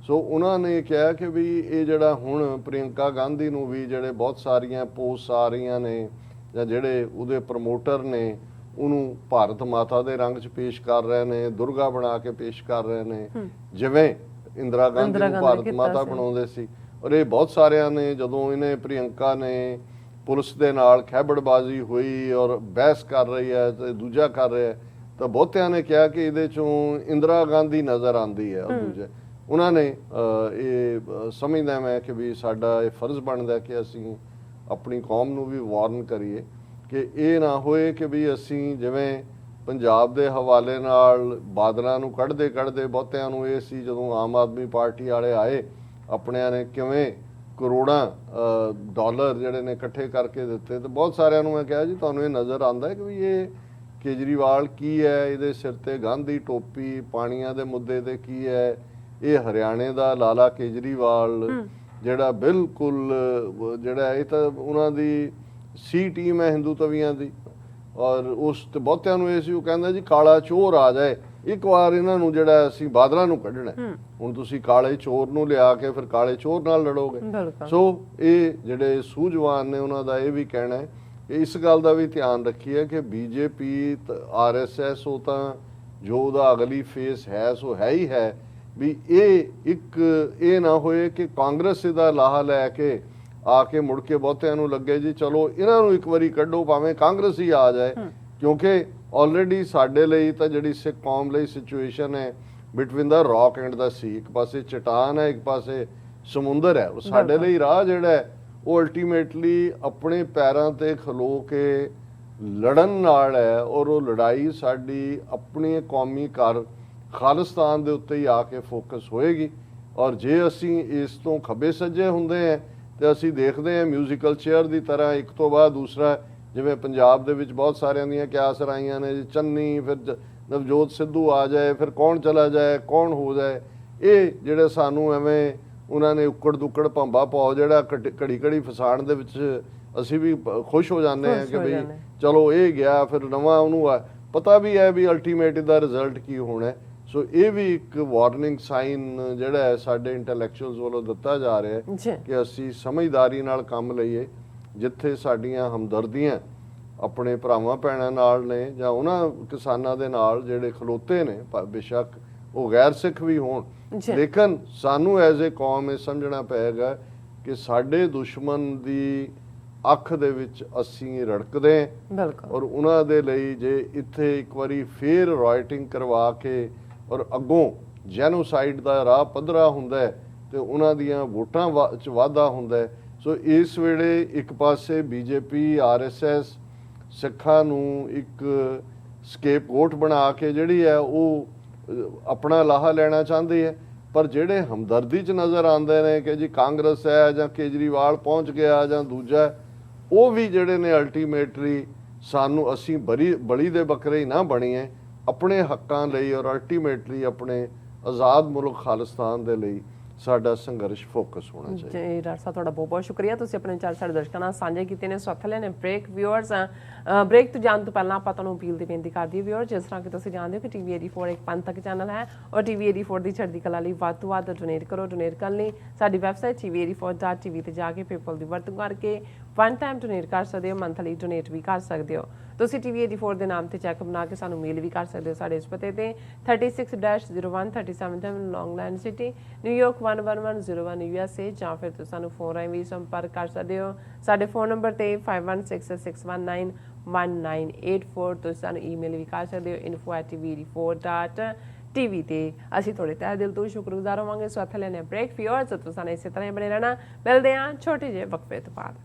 ਸੋ ਉਹਨਾਂ ਨੇ ਕਿਹਾ ਕਿ ਵੀ ਇਹ ਜਿਹੜਾ ਹੁਣ ਪ੍ਰਿਯੰਕਾ ਗਾਂਧੀ ਨੂੰ ਵੀ ਜਿਹੜੇ ਬਹੁਤ ਸਾਰੀਆਂ ਪੋਸਟ ਆ ਰਹੀਆਂ ਨੇ, ਜਾਂ ਜਿਹੜੇ ਉਹਦੇ ਪ੍ਰਮੋਟਰ ਨੇ ਉਹਨੂੰ ਭਾਰਤ ਮਾਤਾ ਦੇ ਰੰਗ 'ਚ ਪੇਸ਼ ਕਰ ਰਹੇ ਨੇ, ਦੁਰਗਾ ਬਣਾ ਕੇ ਪੇਸ਼ ਕਰ ਰਹੇ ਨੇ, ਜਿਵੇਂ ਇੰਦਰਾ ਗਾਂਧੀ ਨੂੰ ਭਾਰਤ ਮਾਤਾ ਬਣਾਉਂਦੇ ਸੀ। ਔਰ ਇਹ ਬਹੁਤ ਸਾਰਿਆਂ ਨੇ, ਜਦੋਂ ਇਹਨੇ ਪ੍ਰਿਯੰਕਾ ਨੇ ਪੁਲਿਸ ਦੇ ਨਾਲ ਖਹਿਬੜਬਾਜ਼ੀ ਹੋਈ ਔਰ ਬਹਿਸ ਕਰ ਰਹੀ ਹੈ ਤੇ ਦੂਜਾ ਕਰ ਰਿਹਾ, ਤਾਂ ਬਹੁਤਿਆਂ ਨੇ ਕਿਹਾ ਕਿ ਇਹਦੇ ਚੋਂ ਇੰਦਰਾ ਗਾਂਧੀ ਨਜ਼ਰ ਆਉਂਦੀ ਹੈ। ਔਰ ਦੂਜੇ ਉਹਨਾਂ ਨੇ ਇਹ ਸਮਝਦਾ ਮੈਂ ਕਿ ਵੀ ਸਾਡਾ ਇਹ ਫਰਜ਼ ਬਣਦਾ ਕਿ ਅਸੀਂ ਆਪਣੀ ਕੌਮ ਨੂੰ ਵੀ ਵਾਰਨ ਕਰੀਏ ਕਿ ਇਹ ਨਾ ਹੋਏ ਕਿ ਵੀ ਅਸੀਂ ਜਿਵੇਂ ਪੰਜਾਬ ਦੇ ਹਵਾਲੇ ਨਾਲ ਬਾਦਲਾਂ ਨੂੰ ਕੱਢਦੇ ਬਹੁਤਿਆਂ ਨੂੰ ਇਹ ਸੀ ਜਦੋਂ ਆਮ ਆਦਮੀ ਪਾਰਟੀ ਵਾਲੇ ਆਏ, ਆਪਣਿਆਂ ਨੇ ਕਿਵੇਂ ਕਰੋੜਾਂ ਡਾਲਰ ਜਿਹੜੇ ਨੇ ਇਕੱਠੇ ਕਰਕੇ ਦਿੱਤੇ, ਤੇ ਬਹੁਤ ਸਾਰਿਆਂ ਨੂੰ ਮੈਂ ਕਿਹਾ ਜੀ ਤੁਹਾਨੂੰ ਇਹ ਨਜ਼ਰ ਆਉਂਦਾ ਹੈ ਕਿ ਵੀ ਇਹ ਕੇਜਰੀਵਾਲ ਕੀ ਹੈ, ਇਹਦੇ ਸਿਰ ਤੇ ਗਾਂਧੀ ਟੋਪੀ, ਪਾਣੀਆਂ ਦੇ ਮੁੱਦੇ ਤੇ ਕੀ ਹੈ, ਇਹ ਹਰਿਆਣੇ ਦਾ ਲਾਲਾ ਕੇਜਰੀਵਾਲ ਜਿਹੜਾ ਬਿਲਕੁਲ ਜਿਹੜਾ ਇਹ ਤਾਂ ਉਹਨਾਂ ਦੀ ਸੀ ਟੀਮ ਹੈ ਹਿੰਦੂਤਵੀਆਂ ਦੀ, ਔਰ ਉਸ ਤੇ ਬਹੁਤਿਆਂ ਨੂੰ ਇਹ ਸੀ, ਉਹ ਕਹਿੰਦਾ ਜੀ ਕਾਲਾ ਚੋਰ ਆ ਜਾਏ ਇੱਕ ਵਾਰ ਇਹਨਾਂ ਨੂੰ ਜਿਹੜਾ ਅਸੀਂ ਬਾਦਲਾਂ ਨੂੰ ਕੱਢਣਾ। ਹੁਣ ਤੁਸੀਂ ਕਾਲੇ ਚੋਰ ਨੂੰ ਲਿਆ ਕੇ ਫਿਰ ਕਾਲੇ ਚੋਰ ਨਾਲ ਲੜੋਗੇ। ਸੋ ਇਹ ਜਿਹੜੇ ਸੂਝਵਾਨ ਨੇ ਉਹਨਾਂ ਦਾ ਇਹ ਵੀ ਕਹਿਣਾ ਹੈ ਕਿ ਇਸ ਗੱਲ ਦਾ ਵੀ ਧਿਆਨ ਰੱਖੀਏ ਕਿ ਬੀਜੇਪੀ RSS ਉਹ ਤਾਂ ਜੋ ਉਹਦਾ ਅਗਲੀ ਫੇਸ ਹੈ ਸੋ ਹੈ ਹੀ ਹੈ, ਵੀ ਇਹ ਨਾ ਹੋਏ ਕਿ ਕਾਂਗਰਸ ਇਹਦਾ ਲਾਹਾ ਲੈ ਕੇ ਆ ਕੇ ਮੁੜ ਕੇ ਬਹੁਤਿਆਂ ਨੂੰ ਲੱਗੇ ਜੀ ਚਲੋ ਇਹਨਾਂ ਨੂੰ ਇੱਕ ਵਾਰੀ ਕੱਢੋ ਭਾਵੇਂ ਕਾਂਗਰਸ ਹੀ ਆ ਜਾਏ, ਕਿਉਂਕਿ ਆਲਰੇਡੀ ਸਾਡੇ ਲਈ ਤਾਂ ਜਿਹੜੀ ਸਿੱਖ ਕੌਮ ਲਈ ਸਿਚੁਏਸ਼ਨ ਹੈ ਬਿਟਵੀਨ ਦਾ ਰੌਕ ਐਂਡ ਦਾ ਸੀ, ਇੱਕ ਪਾਸੇ ਚਟਾਨ ਹੈ, ਇੱਕ ਪਾਸੇ ਸਮੁੰਦਰ ਹੈ। ਉਹ ਸਾਡੇ ਲਈ ਰਾਹ ਜਿਹੜਾ ਹੈ ਉਹ ਅਲਟੀਮੇਟਲੀ ਆਪਣੇ ਪੈਰਾਂ ਤੇ ਖਲੋ ਕੇ ਲੜਨ ਨਾਲ ਹੈ, ਔਰ ਉਹ ਲੜਾਈ ਸਾਡੀ ਆਪਣੀ ਕੌਮੀ ਖਾਲਿਸਤਾਨ ਦੇ ਉੱਤੇ ਹੀ ਆ ਕੇ ਫੋਕਸ ਹੋਏਗੀ। ਔਰ ਜੇ ਅਸੀਂ ਇਸ ਤੋਂ ਖੱਬੇ ਸੱਜੇ ਹੁੰਦੇ ਹਾਂ ਤੇ ਅਸੀਂ ਦੇਖਦੇ ਹਾਂ ਮਿਊਜ਼ੀਕਲ ਚੇਅਰ ਦੀ ਤਰ੍ਹਾਂ ਇੱਕ ਤੋਂ ਬਾਅਦ ਦੂਸਰਾ, ਜਿਵੇਂ ਪੰਜਾਬ ਦੇ ਵਿੱਚ ਬਹੁਤ ਸਾਰਿਆਂ ਦੀਆਂ ਕਿਆਸ ਰਾਈਆਂ ਨੇ, ਚੰਨੀ, ਫਿਰ ਨਵਜੋਤ ਸਿੱਧੂ ਆ ਜਾਏ, ਫਿਰ ਕੌਣ ਚਲਾ ਜਾਏ, ਕੌਣ ਹੋ ਜਾਏ, ਇਹ ਜਿਹੜੇ ਸਾਨੂੰ ਐਵੇਂ ਉਹਨਾਂ ਨੇ ਉੱਕੜ ਦੁੱਕੜ ਭੰਬਾ ਪਾਓ ਜਿਹੜਾ ਘੜੀ ਘੜੀ ਫਸਾਣ ਦੇ ਵਿੱਚ ਅਸੀਂ ਵੀ ਖੁਸ਼ ਹੋ ਜਾਂਦੇ ਹਾਂ ਕਿ ਬਈ ਚਲੋ ਇਹ ਗਿਆ, ਫਿਰ ਨਵਾਂ ਉਹਨੂੰ ਪਤਾ ਵੀ ਹੈ ਵੀ ਅਲਟੀਮੇਟ ਦਾ ਰਿਜ਼ਲਟ ਕੀ ਹੋਣਾ। ਸੋ ਇਹ ਵੀ ਇੱਕ ਵਾਰਨਿੰਗ ਸਾਈਨ ਜਿਹੜਾ ਹੈ ਸਾਡੇ ਇੰਟੈਲੈਕਚੁਅਲਸ ਵੱਲੋਂ ਦਿੱਤਾ ਜਾ ਰਿਹਾ ਹੈ ਕਿ ਅਸੀਂ ਸਮਝਦਾਰੀ ਨਾਲ ਕੰਮ ਲਈਏ। ਜਿੱਥੇ ਸਾਡੀਆਂ ਹਮਦਰਦੀਆਂ ਆਪਣੇ ਭਰਾਵਾਂ ਭੈਣਾਂ ਨਾਲ ਨੇ ਜਾਂ ਉਹਨਾਂ ਕਿਸਾਨਾਂ ਦੇ ਨਾਲ ਜਿਹੜੇ ਖਲੋਤੇ ਨੇ, ਬੇਸ਼ੱਕ ਉਹ ਗੈਰ ਸਿੱਖ ਵੀ ਹੋਣ, ਲੇਕਿਨ ਸਾਨੂੰ ਐਜ਼ ਏ ਕੌਮ ਇਹ ਸਮਝਣਾ ਪਏਗਾ ਕਿ ਸਾਡੇ ਦੁਸ਼ਮਣ ਦੀ ਅੱਖ ਦੇ ਵਿੱਚ ਅਸੀਂ ਰੜਕਦੇ ਹਾਂ। ਔਰ ਉਹਨਾਂ ਦੇ ਲਈ ਜੇ ਇੱਥੇ ਇੱਕ ਵਾਰੀ ਫੇਰ ਰਾਈਟਿੰਗ ਕਰਵਾ ਕੇ ਔਰ ਅੱਗੋਂ ਜੈਨੋਸਾਈਡ ਦਾ ਰਾਹ ਪੱਧਰਾ ਹੁੰਦਾ ਹੈ ਤੇ ਉਹਨਾਂ ਦੀਆਂ ਵੋਟਾਂ 'ਚ ਵਾਧਾ ਹੁੰਦਾ ਹੈ। ਸੋ ਇਸ ਵੇਲੇ ਇੱਕ ਪਾਸੇ ਬੀਜੇਪੀ, ਆਰਐਸਐਸ ਸਿੱਖਾਂ ਨੂੰ ਇੱਕ ਸਕੇਪਗੋਟ ਬਣਾ ਕੇ ਜਿਹੜੀ ਹੈ ਉਹ ਆਪਣਾ ਲਾਹਾ ਲੈਣਾ ਚਾਹੁੰਦੀ ਹੈ, ਪਰ ਜਿਹੜੇ ਹਮਦਰਦੀ 'ਚ ਨਜ਼ਰ ਆਉਂਦੇ ਨੇ ਕਿ ਜੀ ਕਾਂਗਰਸ ਹੈ ਜਾਂ ਕੇਜਰੀਵਾਲ ਪਹੁੰਚ ਗਿਆ ਜਾਂ ਦੂਜਾ, ਉਹ ਵੀ ਜਿਹੜੇ ਨੇ ਅਲਟੀਮੇਟਲੀ ਸਾਨੂੰ ਅਸੀਂ ਬਲੀ ਦੇ ਬੱਕਰੇ ਹੀ ਨਾ ਬਣੀਏ, ਆਪਣੇ ਹੱਕਾਂ ਲਈ ਔਰ ਅਲਟੀਮੇਟਲੀ ਆਪਣੇ ਆਜ਼ਾਦ ਮੁਲਕ ਖਾਲਿਸਤਾਨ ਦੇ ਲਈ ਸਾਡਾ ਸੰਘਰਸ਼ ਫੋਕਸ ਹੋਣਾ ਚਾਹੀਦਾ। ਜੀ ਡਾਕਟਰ ਸਾਹਿਬ ਤੁਹਾਡਾ ਬਹੁਤ ਬਹੁਤ ਸ਼ੁਕਰੀਆ, ਤੁਸੀਂ ਆਪਣੇ ਵਿਚਾਰ ਸਾਡੇ ਦਰਸ਼ਕਾਂ ਨਾਲ ਸਾਂਝੇ ਕੀਤੇ ਨੇ। ਸੋ ਥੱਲੇ ਨੇ ਬ੍ਰੇਕ ਵਿਊਅਰਸ, ਬ੍ਰੇਕ ਤੋਂ ਜਾਣ ਤੋਂ ਪਹਿਲਾਂ ਆਪਾਂ ਤੁਹਾਨੂੰ ਅਪੀਲ ਦੀ ਬੇਨਤੀ ਕਰਦੀ ਹਾਂ ਵਿਊਅਰ, ਜਿਸ ਤਰ੍ਹਾਂ ਕਿ ਤੁਸੀਂ ਜਾਣਦੇ ਹੋ ਕਿ ਟੀਵੀ 84 ਇੱਕ ਪੰਥਕ ਚੈਨਲ ਹੈ ਔਰ ਟੀਵੀ 84 ਦੀ ਚੜ੍ਹਦੀ ਕਲਾ ਲਈ ਵੱਧ ਤੋਂ ਵੱਧ ਡੋਨੇਟ ਕਰੋ। ਡੋਨੇਟ ਕਰਨ ਲਈ ਸਾਡੀ ਵੈਬਸਾਈਟ tv84.tv ਤੇ ਜਾ ਕੇ ਪੇਪਲ ਦੀ ਵਰਤੋਂ ਕਰਕੇ ਵਨ ਟਾਈਮ ਡੋਨੇਟ ਕਰ ਸਕਦੇ ਹੋ, ਮੰਥਲੀ ਡੋਨੇਟ ਵੀ ਕਰ ਸਕਦੇ ਹੋ। ਤੁਸੀਂ ਟੀਵੀ 84 ਦੇ ਨਾਮ ਤੇ ਚੈੱਕ ਬਣਾ ਕੇ ਸਾਨੂੰ ਮੇਲ ਵੀ ਕਰ ਸਕਦੇ ਹੋ ਸਾਡੇ ਇਸ ਪਤੇ ਤੇ 36-01 37 ਲੌਂਗਲੈਂਡ ਸਿਟੀ, ਨਿਊਯਾਰਕ 11101 USA, ਜਾਂ ਫਿਰ ਤੁਸੀਂ ਸਾਨੂੰ ਫੋਨ ਰਾਹੀਂ ਵੀ ਸੰਪਰਕ ਕਰ ਸਕਦੇ ਹੋ ਸਾਡੇ ਫੋਨ ਨੰਬਰ ਤੇ 5166191984। ਤੁਸੀਂ ਸਾਨੂੰ ਈਮੇਲ ਵੀ ਕਰ ਸਕਦੇ ਹੋ info@tv84.tv ਤੇ। ਅਸੀਂ ਤੁਹਾਡੇ ਤਹਿ ਦਿਲ ਤੋਂ ਸ਼ੁਕਰਗੁਜ਼ਾਰ ਹੋਵਾਂਗੇ। ਸੋ ਇੱਥੇ ਲੈਣੇ ਬ੍ਰੇਕ ਵਿਊਅਰਸ, ਤੁਸੀਂ ਸਾਨੂੰ ਇਸੇ ਤਰ੍ਹਾਂ ਹੀ ਬਣੇ ਰਹਿਣਾ। ਮਿਲਦੇ ਹਾਂ ਛੋਟੇ ਜਿਹੇ ਵਕਫੇ ਤੋਂ ਬਾਅਦ।